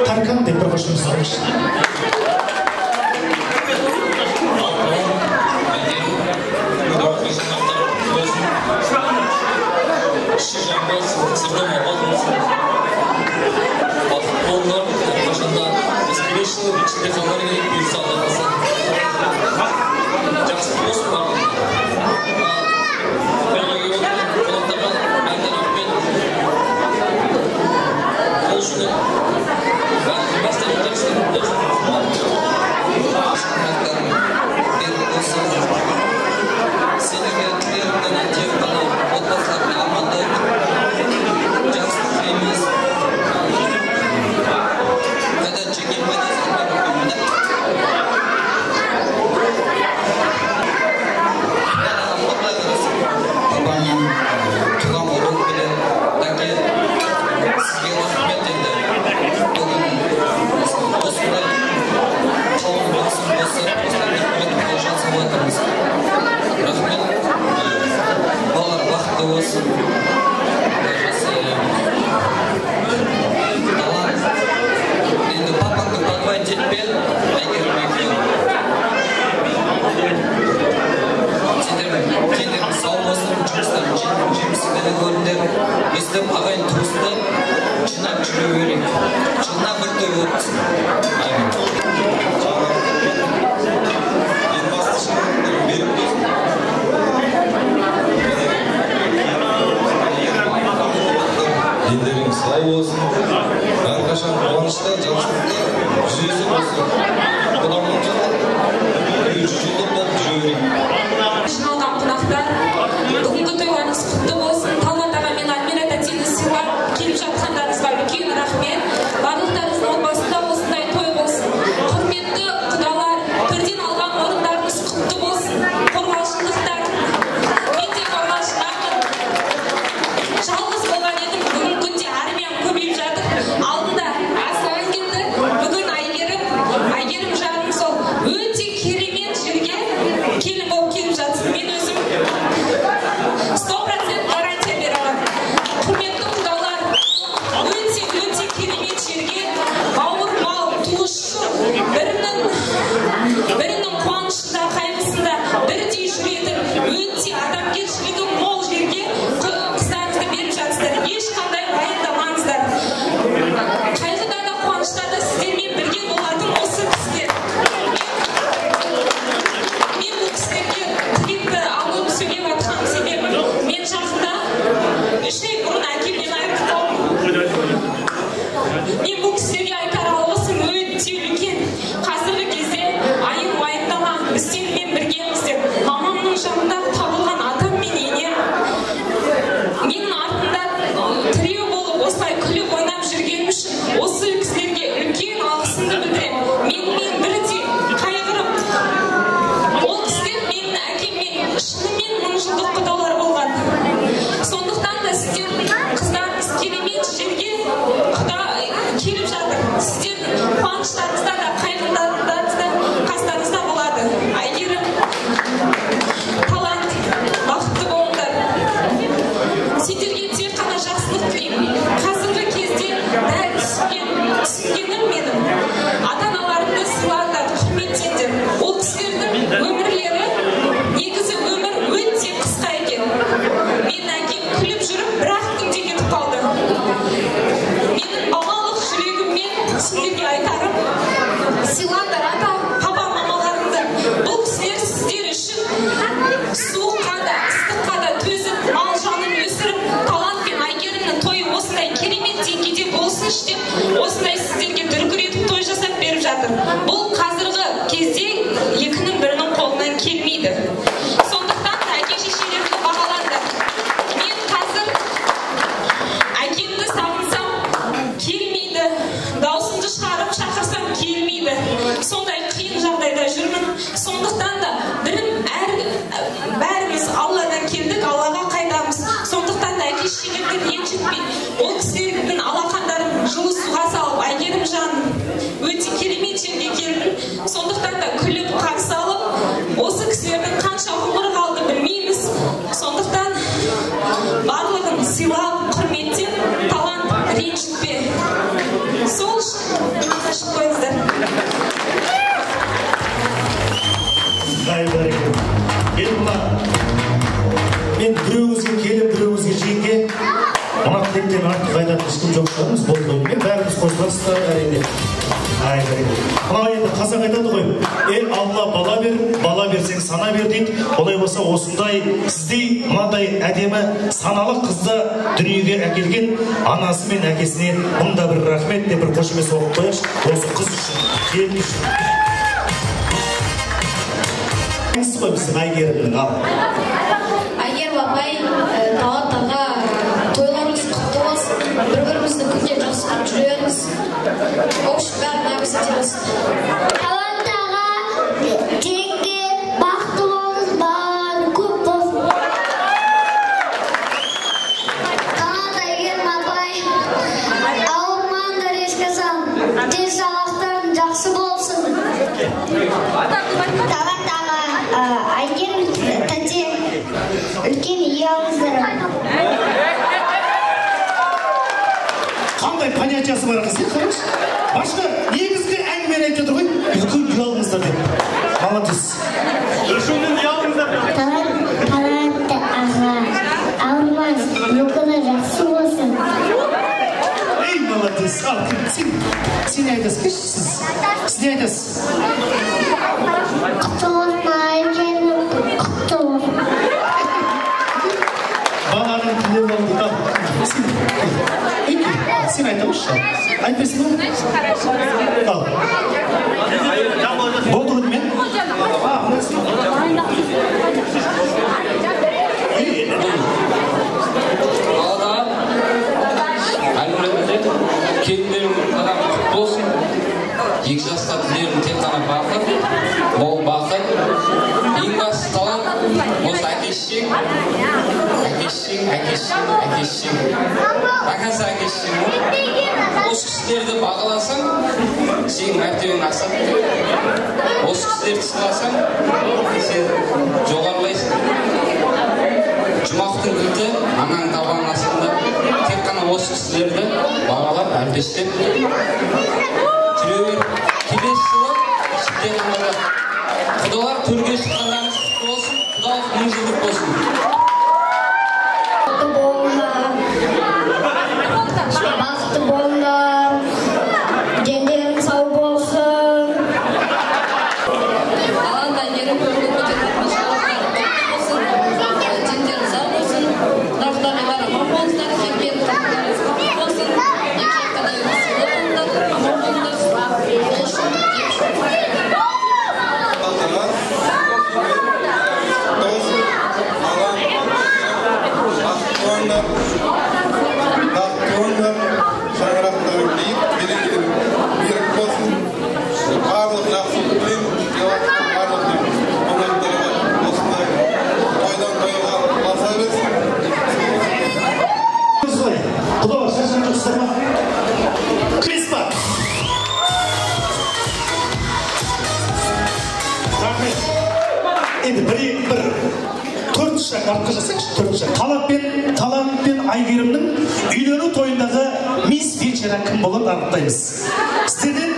Таркан деп бір қошымыз сұрайшы. Біздің ағайын туысты жинап жүру керек. Жылына бір той өтсін. Ең басты беріп болсын. Дендеріңіз сау болсын. Әрқашан қуанышта, жақсылықта жүзесі болсын. Құдамның жылы 300 жылдық болып жүру керек. Жиналған қонақтар, бүгінгі тойларыңыз құтты болсын. Талғат аға мен Альмира тәтені сыйлап келіп жатқандарыңызға үлкен рахмет. Барлықтарыңыздың отбасында осындай той болсын. Құрметті құдалар, бірден алған орындарыңыз құтты болсын. Қорғалшылықтар, мен де қорғалшылармын. Жалғыз болған едім, бүгін күнде армиям көбейіп жатыр. Алдында Асылан келді, бүгін Айгерім жарым сол өте керемет жерге келін болып келіп жатсын. Мен өзім 100% гарантия беремін. Құрметті құдалар, өте керемет жерге бауырмал, туысшы, бірінің қуанышында, қайғысында бірдей жүретін, өте адамгершілігі мол жерге қыздарыңызды беріп жатсыздар. Ешқандай уайымдамаңыздар. Қайғыда да қуанышта да сіздермен бірге болатын осы кісілер. Мен бұл кісілерге тілекті алып сөйлеп жатқан себебім, мен жақында 3 ай бұрын әкемнен айырылып қалдым. Мен бұл кісілерге айтар алғысым өте үлкен. Қазіргі кезде айым уайымдама, біз сенімен біргеміз деп. Мамамның жанында табылған атам мен енем менің артымда тіреу болып осылай күліп ойнап жүргенім үшін осы кісілерге үлкен алғысымды білдіремін. Менімен бірдей қайғырып, ол кісілер менің әкеммен шынымен 1000 жылдық құдалар болған. Сондықтан да сіздер қыздарыңыз керемет жерге келіп жатыр. Сіздердің қуаныштарыңызда да қайғыларыңызда қастарыңызда болады. Айгерім талант Енді біреуіңізге келіп, біреуіңізге жеңге, мына тілектен артық айтатын ешкім жоқ шығармыз, болды ғой. Бәріміз қосыласыздар, әрине. Мына енді қазақ айтады ғой, Алла бала берсең сана бер дейді. Олай болса осындай сіздей мынадай әдемі саналы қызды дүниеге әкелген анасы мен әкесіне мында бір рахмет деп бір қошемет соғып қояш, осы қыз үшін, келін үшін. Сіз ғой біздің Әйгерімнің ал. Әйгерім апай, таланттарға тойларыңыз құтты болсын, бір-бірімізді күнде жақсы көріп жүреміз. Общем, бәрін әбіз етеміз. Таланттарға теңге бақытты болыңыз, балаларың көп болсын. Талант Әйгерім апай, ауырмаңдар ешқашан, денсаулықтарың жақсы болсын. Таланттарға Әйгерім тәте үлкен үй алыңыздар. Қандай понятиясы бар қыз, қараш? Башқа негізгі әңгімені айтып отыр ғой, үлкен үй алыңыздар деп. Молодец. Үлкен үй алыңыздар деп. Талантты аға, ауырмаңыз, мүмкіні жақсы болсын. Ей, молодец. Ал, сен айтасыз, кешсіз. Сіз не айтасыз? Құтты болсын, Әйгерім, құтты болсын. Баланың тілеп алды, ал. Сен айтамызшы. Айтпайсың ба? Ал. Болды ғой мен? Келіндерің қадам құтты болсын. Екі жасқа тілерім тек қана бақыт, мол бақыт. Ең басты талант осы әке-шешең. Бақасы әке-шешең. Осы кісілерді бағаласаң, сенің мәртебең асады. Осы кісілерді сыйласаң, сен жоғарылайсың. Жұмақтың кілті ананың табанының астында. Тек қана осы кісілерді бағалап, әрбестеп жүре бер. Келесі жылы шілде қымбада құдалар төрге шыққандарыңыз құтты болсын, құдалық 1000 жылдық болсын. Бақытты болыңдар, дендерің сау болсын. Талант Әйгерім көңіл көтеріп болсын, дендерің сау болсын, нағдағылар аман болыңыздар, келген тақырдарыңыз құтты болсын, екеқадайыңыз сылы болыңдар, аман болыңдар, болсын, шаңырақтарың биік, берекелі берік болсын. Барлық жақсылық тілеймін, барлық қонақтарға осындай тойдан тойға баса берсін. Құдалар шашқан жоқсыздар ма? Кірес па? Рахмет. Енді бір төртінші артқа жасайықшы, төртінші. Талант пен Әйгерімнің үйлену тойындағы мисс вечера кім болады анықтаймыз. Сіздерден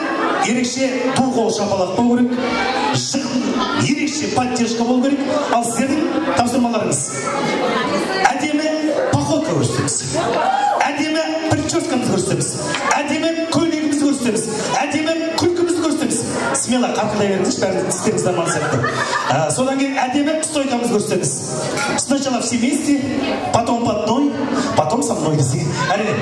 ерекше ту қол шапалақ болу керек, ерекше поддержка болу керек, ал сіздердің тапсырмаларыңыз. Әдемі походка көрсетеміз, әдемі прическамызды көрсетеміз, әдемі көйлегімізді көрсетеміз, әдемі күлкімізді көрсетеміз. Смело қарқылдай беріңіз, бәрін істеріңіз аман сәтті. Содан кейін әдемі стойкамызды көрсетеміз. Сначала все вместе, потом по одной, потом со мной десең. Әрине.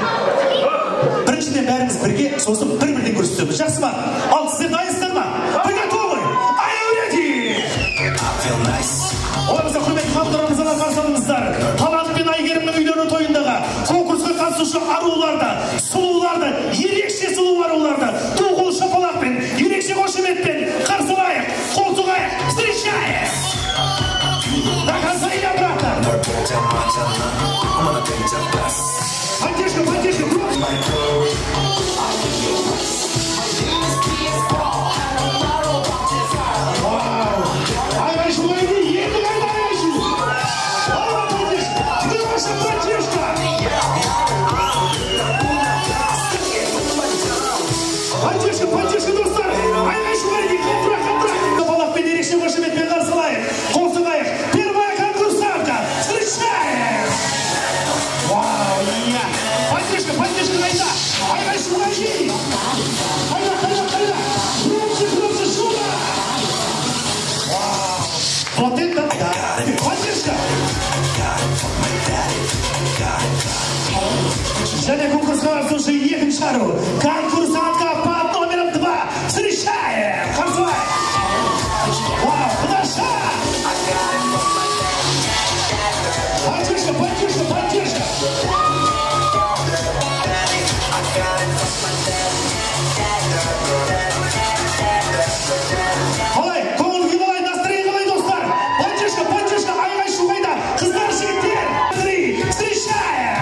Біріншіден бәріміз бірге, сосын бір-бірден көрсетеміз. Жақсы ма? Ал сіздер дайынсыздар ма? Вы готовы? Are you ready? Оларыңызға құрметті қабылдарыңызға қарсы алыңыздар. Талант пен Әйгерімнің үйлену тойындағы конкурсқа қатысушы аруларды, сұлуларды, ерекше сұлу аруларды ту қол шапалақпен, ерекше қошеметпен қарсы алайық, қол соғайық, встречаем! До конца или обратно? Поддержка, поддержка, громче! Айвайшу, войди, еду, айвайшу! Слава поддержка! Где ваша поддержка? Поддержка, поддержка, достар! Айвайшу, войди, контракт! Балақ пен ерекше қошеметпен қарсы алайық, қол соғайық! Первая конкурсантка! Встречай! Және конкурсқа қатысушы екінші ару. Конкурсантка под номером 2. Встречаем! Қарсылай! Вау, Кудаша! Поддержка, поддержка, поддержка! Қалай, көңіл-күй қалай, настроение қалай, достар? Поддержка, поддержка, айғай-шу қайда? Қыздар, жігіттер! 3, встречаем!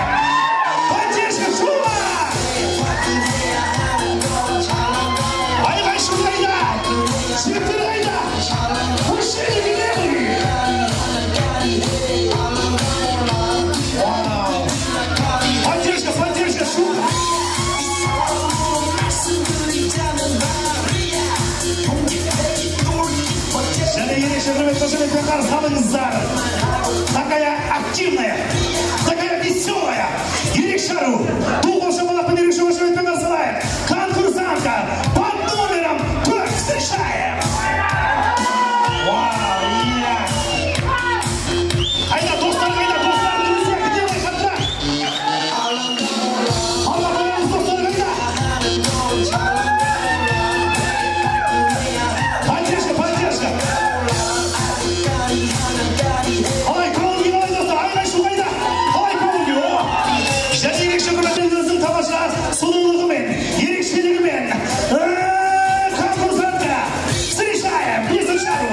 Поддержка, шума! Айғай-шу қайда? Жігіттер қайда? Мужчины, где вы? Поддержка, поддержка, шума! Және ерекше құрмет қошеметпен қарсы алыңыздар. Такая активная, такая веселая, ерекше ару. Бұл қошем балақпен ерекше қошеметпен қарсы алайық. Конкурсантка под номером 1 встречаем. Вау, қайда, достар, қайда, достар, друзья, где вы, контракт? Алла қоямыз, достар, қайда? Поддержка, поддержка. Қалай, көңіл-күй қалай, достар, айғай-шу қайда? Қалай көңіл-күй, о! Және ерекше құрметіңіздің тамаша сұлулығымен, ерекшелігімен конкурсантка встречаем, бесінші ару.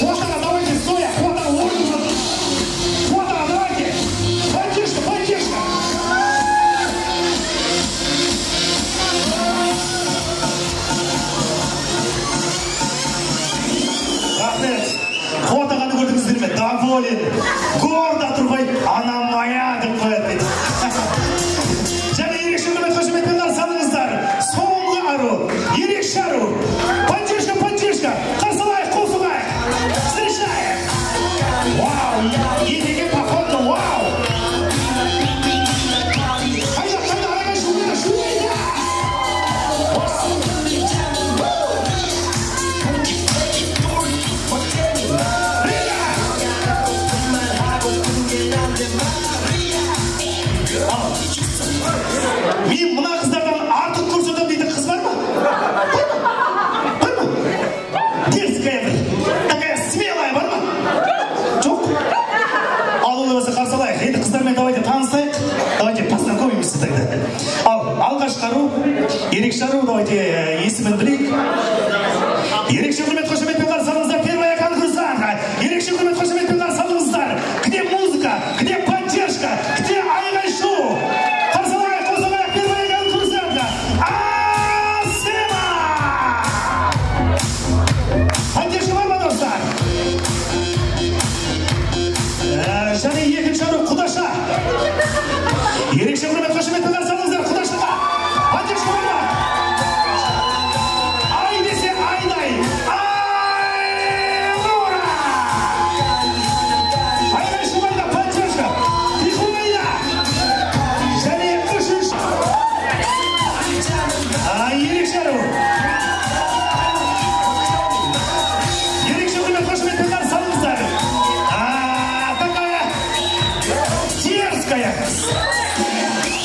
Хватаға, давайте, стоя, хватаға, орныңызға. Хватаға, давайте. Поддержка, поддержка. Рахмет. Қуатағаны көрдіңіздер ме? Доволен. Гордо тұрбай, ана моя деп қояды дейді. Және ерекше құрмет қошеметпен қарсы алыңыздар. Соңғы ару, ерекше ару. Поддержка, поддержка. Қарсы алайық, қол соғайық. Встречаем. Вау, етеге походу, вау. Қайда, қайда, айғай-шу қайда, шу қайда. Мен мына қыздардан артық көрсетем дейді қыз бар ма? Бар ма? Дерзкая бір, такая смелая бар ма? Жоқ? Ал ол болса қарсы алайық. Енді қыздармен давайте танысайық. Давайте познакомимся тогда. Ал алғашқы ару, ерекше ару, давайте есімін білейік. Ерекше құрмет қошеметпен қарсы алыңыздар. Первая конкурсантка. Ерекше құрмет қошеметпен қарсы алыңыздар. Где музыка? Где поддержка? Где айғай-шу? Қарсы алайық, қол соғайық. Первая конкурсантка. Асема! Поддержка бар ма, достар? Және екінші ару Құдаша. Ерекше құрмет қошеметпен қарсы алыңыздар. Құдашаға. Поддержка бар ма? Ай десе айдай. Ай-лура! Айғай-шу қайда, поддержка. Тиху қайда. Және үшінші. Ерекше ару. Ерекше құрмет қошеметпен қарсы алыңыздар. Такая дерзкая,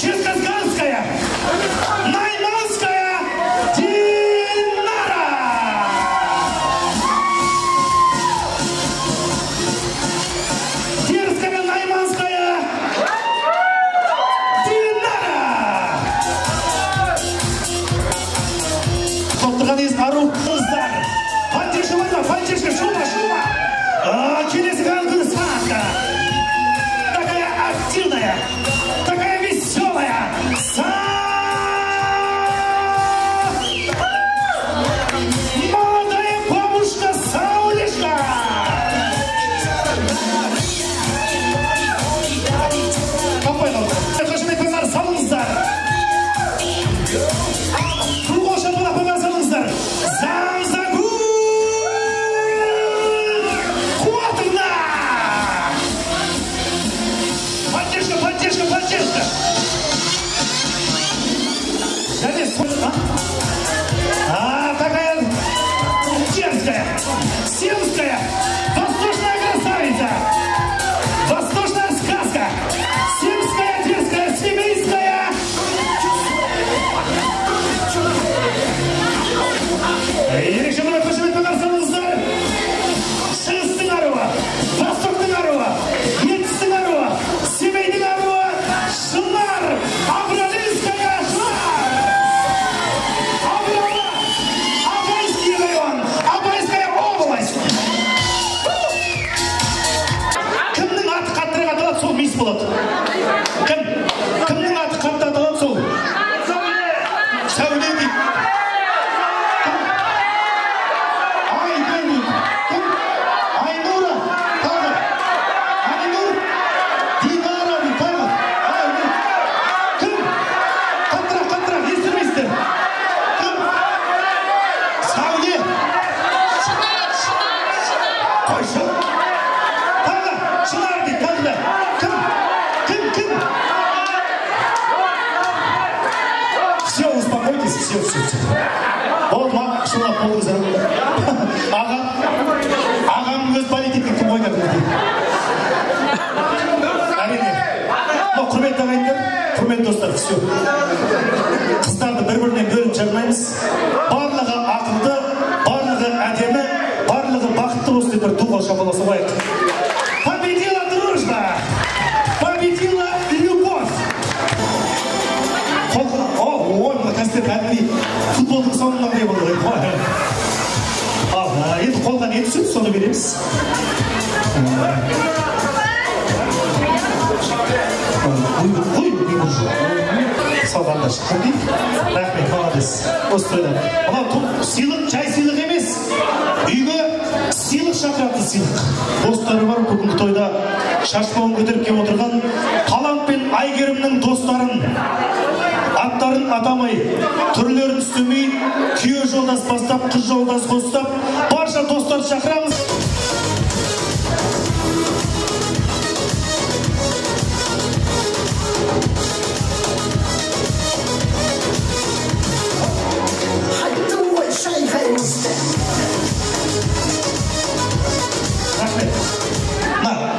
чистосганская, найманская Динара. Дерзкая, найманская Динара. Тоқтыған ес ару қыздар. Поддержка бар ма? Поддержка, шума, шума. Келесі конкурсантка. Такая активная, такая веселая. Молодая бабушка Саулишка. Компания. Это же не пожар салонзар. Кругоша была пожар салонзар. Замзагу. Хватна. Поддержка, поддержка, поддержка. Және сколько? Такая дерзкая, сельская, воздушная красавица, воздушная сказка. Қыздарды бір-бірінен бөліп жармаймыз. Барлығы ақылды, барлығы әдемі, барлығы бақытты болсын деп бір дуға шапаласа қояйық. Победила дружба! Победила любовь! Ой, мына кәсіпте кәдімгідей футболдың соңындағыдай болды ғой. Ал, енді қолға не түсіп, соны береміз. Салғанда шыққан дейік. Рахмет, молодец. Осы тойда. Мынау сыйлық, жай сыйлық емес. Үйге сыйлық шақыратын сыйлық. Достары бар бүгінгі тойда шашбауын көтеріп келіп отырған Талант пен Айгерімнің достарын, аттарын атамай, түрлерін үстемей, күйеу жолдас бастап, қыз жолдас қостап, барша достарды шақырамыз.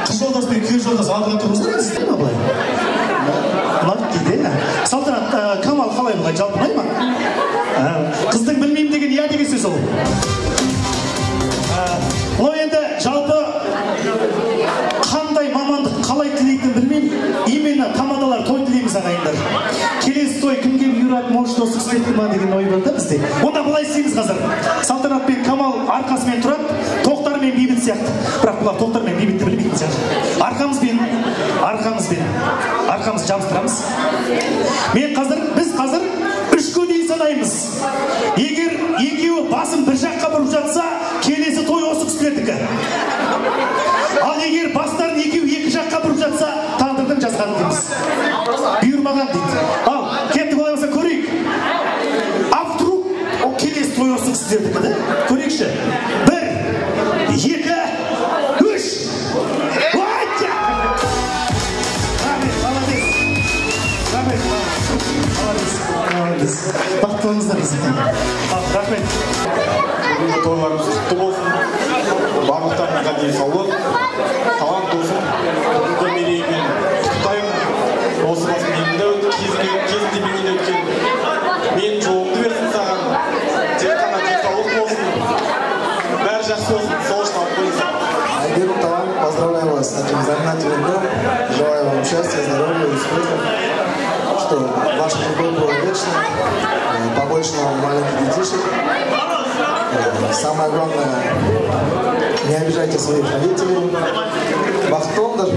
Қыз жолдас пен күйеу жолдас алдыға тұрмыздар сіздер ма былай? Ұнады дейді. Салтанат, Камал қалай былай жалпы ұнай ма? Қыздың білмеймін деген иә деген сөз ол. Ол енді жалпы қандай мамандық қалай тілейтінін білмеймін. Именно тамадалар той тілейміз ағайындар. Келесі той кімге бұйырады, может осы кісілетті ма деген ой бар да бізде. Онда былай істейміз қазір. Салтанат пен Камал арқасымен тұрады, Тоқтар мен Бейбіт сияқты. Бірақ бұлар Тоқтар мен Бейбітті білмейтін сияқты. Арқамызды жабыстырамыз. Біз қазір 3-ке дейін санаймыз. Егер екеуі басын бір жаққа бұрып жатса, келесі той осы кісілердікі. Ал егер бастарын екеуі екі жаққа бұрып жатса, тағдырдың жазғаны дейміз. Бұйырмаған дейді. Ал, кеттік олай болса көрейік. Автору келесі той осы кісілердікі да? Көрейікші. 1, 2, 3. Бақытты болыңыздар бізден. Рахмет. Бүгінгі тойларымыз құтты болсын. Барлықтарыңызға денсаулық, талант болсын. Бүгінгі мерейімен құттықтаймын. Осы басын емді кезінде менен өткен. Мен жолымды берсін саған. Тек қана денсаулық болсын. Бәрі жақсы болсын. Сол үшін алып қойыңыздар. Айгерім, Талант, поздравляю вас с этим знаменательным днем. Желаю вам счастья, здоровья и успехов. Что ваш любовь была вечной, побольше нам маленьких детишек. Самое главное, не обижайте своих родителей. Бахтондар.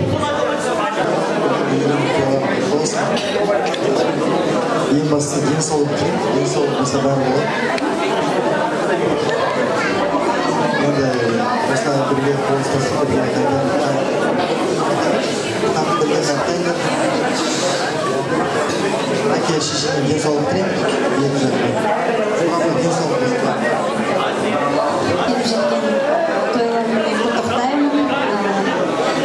Ең бастысы денсаулық болса бәрі болады. Енді осылай бірге қол ұстасып әке шешеме денсаулық тілеймін. Келіп жатқан тойларымен құттықтаймын.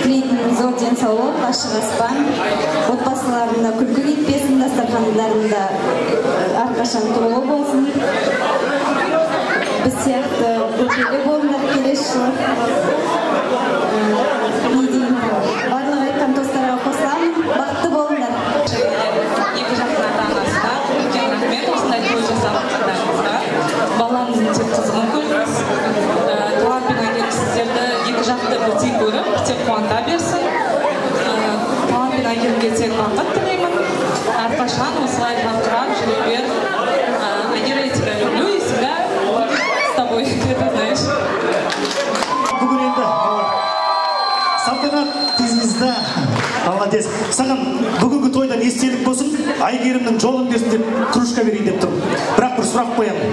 Тілейтін зор денсаулық, ашық аспан, отбасыларында күлкі кетпесін, дастархандарында әрқашан толы болсын. Біз сияқты көкелі болыңдар келесі жылы. Барлық айтқан достарға қосыламын. Бақытты болыңдар. Екі жақтың ата-анасына үлкен рахмет, осындай той жасап жатқандарыңызға. Балаңыздың тек қызығын көріңіз. Талант пен Айгерім сіздерді екі жақты бірдей көріп, тек қуанта берсін. Талант пен Айгерімге тек бақыт тілеймін. Әрқашан осылай жарқырап жүре бер. Айгерім, я тебя люблю, и всегда с тобой, ты это знаешь. Бүгін енді Салтанат тезімізді молодец. Саған бүгінгі тойдан естелік болсын, Айгерімнің жолын берсін деп кружка берейін деп тұрмын. Бірақ бір сұрақ қоямын.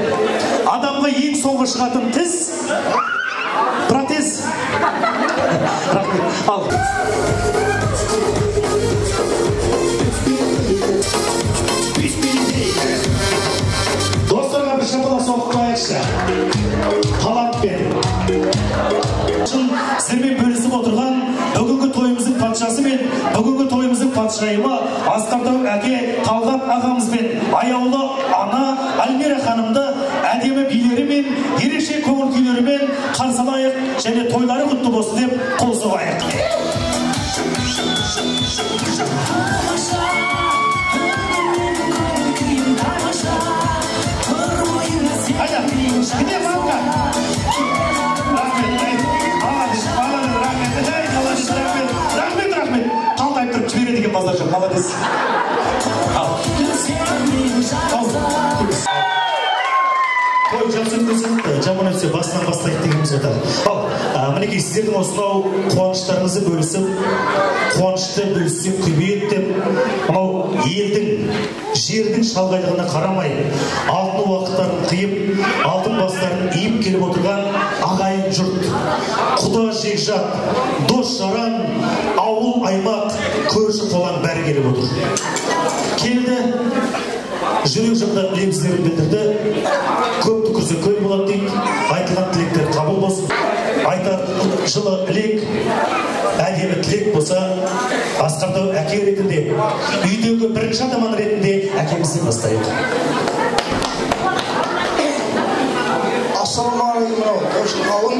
Адамға ең соңғы шығатын тіс протез. Рахмет. Ал. Достарға бір шапалақ соғып қояйықшы. Талантпен. Сіздермен бөлісіп отырған бүгінгі тойымыздың патшасы мен бүгінгі тойымыздың патшайымы Асқардан әке Талғат ағамызбен аяулы ана Альмира ханымды әдемі билерімен, ерекше көңіл күйлерімен қарсы алайық және тойлары құтты болсын деп қол соғайық. молодец. Той жақсы өткізіп, жаман өтсе басынан бастайды дегеніміз отыр. Ал, мінекей сіздердің осынау қуаныштарыңызды бөлісіп, қуанышты бөлісіп, көбейет деп, анау елдің, жердің шалғайлығына қарамай, алтын уақыттарын қиып, алтын бастарын иіп келіп отырған ағайын жұрт, құда жекжат, дос жаран, ауыл, аймақ, көрші қолан бәрі келіп отыр. Келді, жүрек жақтан лебіздерін білдірді, көпті күрсе көл болады дейді, айтылған тілектер қабыл болсын. Айтар жылы тілек, әдемі тілек болса, Асқардау әке ретінде, үйдегі бірінші адаман ретінде әкемізден бастайық. Ассалаумағалейкум, қош қауын.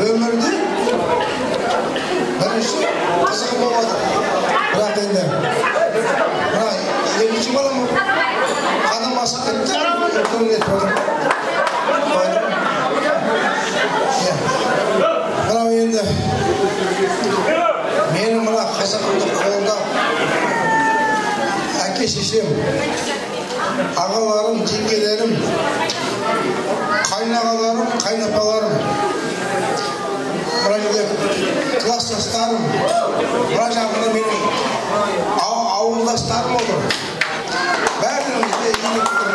Өмірде бірінші қызығы болады. Бірақ енді екінші балам қадам асып кетті, үлкен рет болдым. Мынау енді менің мына қазағымды қолда әке шешем, ағаларым, жеңгелерім, қайнағаларым, қайнапаларым, мына жерде класстастарым, мына жағында менің ауылдастарым отыр. Бәрімізде үйде тұр.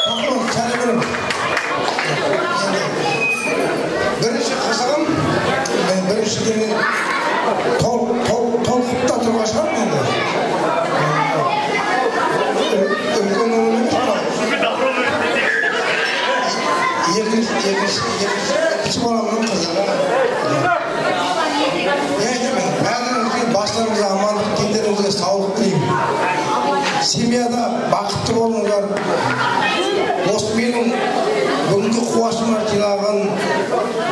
Пақырым, сәлем берем. Бірінші қызығым, мен бірінші күні толқыпта тұрға шығарым енді. Үлкен ұлым емес, екінші баламның қызығы. Бәріңізге бастарыңызға амандық, дендеріңізге саулық тілеймін. Семьяда бақытты болыңыздар. Осы менің бүгінгі қуашыма жинаған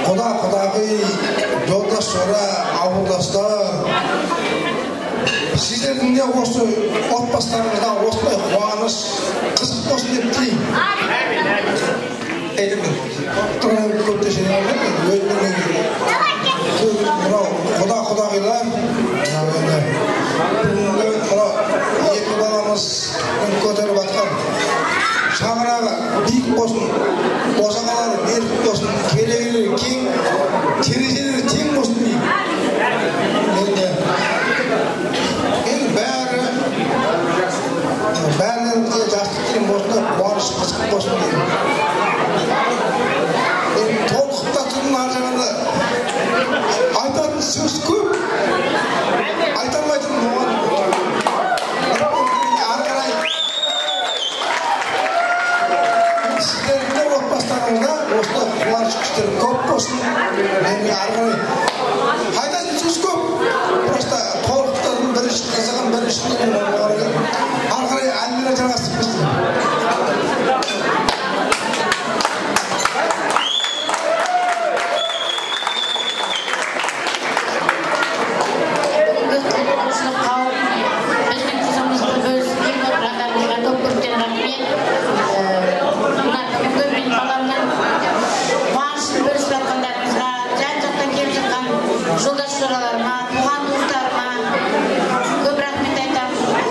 құда-құдағи, жолдас жора, ауылдастар, сіздердің де осы отбасыларыңызда осылай қуаныш, қызық болсын деп тілеймін. Тұрған көпте жинаған мынау құда-құдағилар, екі баламыз көтеріп атқан шаңырағы биік болсын, босағалары берік болсын, керегелері кең, терезелері тең болсын деймін. Енді бәрілеріңізге жастық тілеймін болсын, қуаныш қызық болсын деймін. Толқыпта тұрдың ар жағында айтатын сөз көп, айталмайтын оған ары қарай сіздердің де отбасыларыңызда осылай қуаныш күштер көп болсын. Мен ары қарай айтатын сөз көп, просто толқыптардың бірінші қызығын, бірінші күнін ары қарай әңгімені жалғастырып кетсін. Жолдас жораларыма, туған туыстарыма көп рахмет айтамын.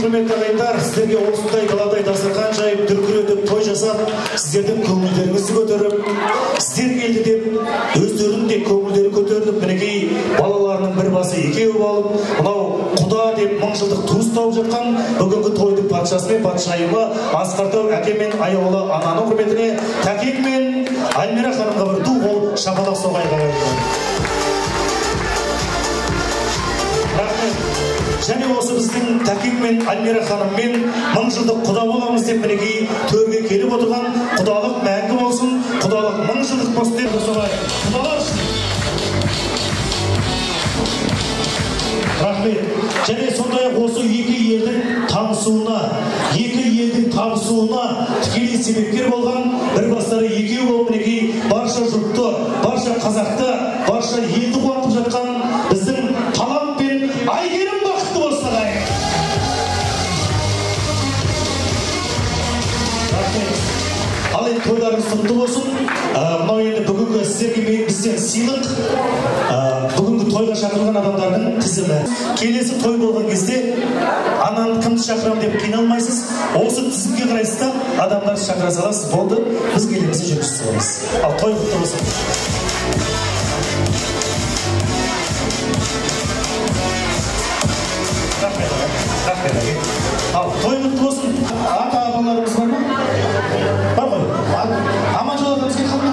Құрметті ағайындар, сіздерге осындай даладай дастархан жайып, дүркіретіп, той жасап, сіздердің көңілдеріңізді көтеріп, сіздер келді деп, өздерінің де көңілдері көтеріліп, мінекей балаларының бір басы екеуі алып, мынау құда деп мың жылдық туыс тауып жатқан бүгінгі тойдың патшасы мен патшайымы Асқартау әке мен Аяулы ананың құрметіне Тәкек мен Альмира ханымға бір ду қол шапалақ соғайық ағайындар. Және осы біздің Тәкек мен Альмира ханыммен мың жылдық құда боламыз деп мінекей төрге келіп отырған құдалық мәңгі болсын, құдалық мың жылдық болсын деп соғайық. Құдалар үшін. Рахмет. Және сондай-ақ осы екі елдің танысуына, екі елдің табысуына тікелей себепкер болған бір бастары екеу болып мінекей барша жұртты, барша қазақты, барша елді қуантып жатқан біздің талант пен Айгерім бақытты болсын ағайын. Рахмет. Ал енді тойларыңыз құтты болсын. Мынау енді бүгінгі сіздерге бізден сыйлық, бүгінгі тойға шақырылған адамдардың тізімі. Келесі той болған кезде ананы кімді шақырам деп қиналмайсыз. Осы тізімге қарайсыз да адамдарды шақыра саласыз, болды, біз келемізді жүргізіп саламыз. Ал той құтты болсын. Ал той құтты болсын. Ата-апаларымыз бар ма? Бар ғой. Аман жолда бізге қалма.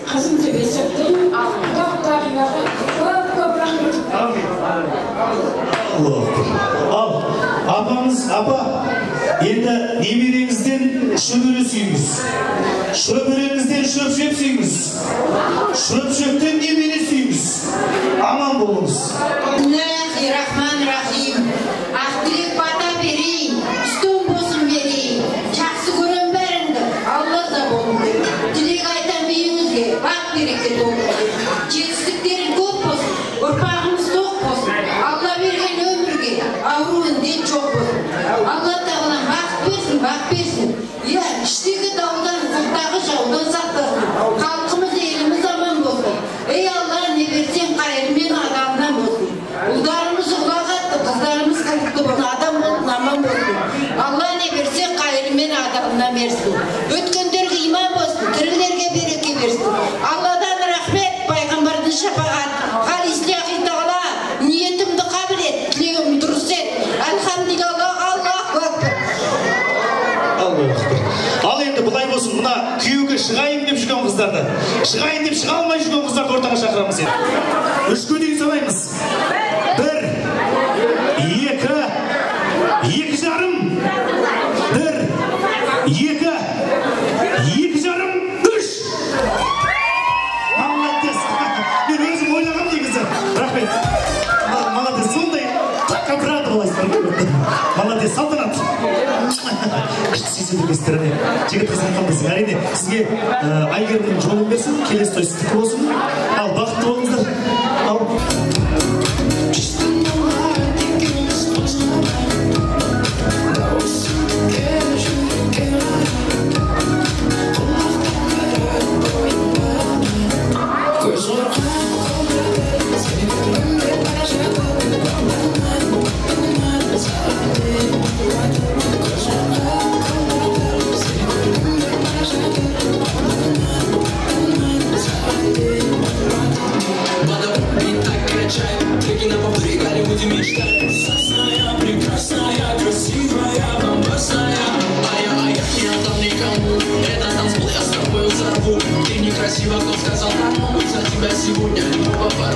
Қызым деп есептеймін. Құдақтарыңағы көп рахмет. Ал, апамыз, апа, енді немереңізден шөбере сүйіңіз. Шөбереңізден шөп-шөп сүйіңіз. Шөп-шөптен немере сүйіңіз. Аман болыңыз. Рахман-рахим. Ақтілек бата берейін, үстің болсын берейін. Жақсы көрем бәріңді, Алла да болыңды. Тілек айтам үйіңізге, бақ береке толы. Жетістіктерің көп болсын, ұрпағымыз тоқ болсын. Алла берген өмірге, ауру індет жоқ болсын. Алла тағалам бақ берсін. Іштегі даудан, сырттағы жаудан сақтасын. Халқымыз, еліміз аман болсын. Ей Алла, не берсен қайырмен адамнан болсын. Ұлдарымыз ұлағатты, қыздарымыз қылықты болсын, адам болсын, аман болсын. Алла не берсе қайырмен сен адығына берсін. Өткендерге иман болсын, тірілерге береке берсін. Алладан рахмет, пайғамбардың шапағат. Ғали Исляхи Тағала, ниетімді қабыл ет, тілегімді дұрыс ет. Алхамдулилlah, Аллаху акбар. Ал енді бұлай болсын, мына күйеуге шығайын деп жүрген қыздарды, шығайын деп шыға алмай жүрген қыздарды ортаға шақырамыз енді. Үшке дейін санаймыз. 1, 2, 2 жарым. 1, 2, 2 жарым, 3. Молодец. Мен өзім ойлағам негізі. Рахмет. Молодец. Сондай так обрадовалась. Молодец. Салтанат. Сүйсіздігіңіздеріне жігіт қызын қалдысың. Әрине сізге Айгерімнің жолын берсін, келесі той сіздікі болсын. Ал бақытты болыңыздар. Красиво, кто сказал, мы за тебя сегодня не порву.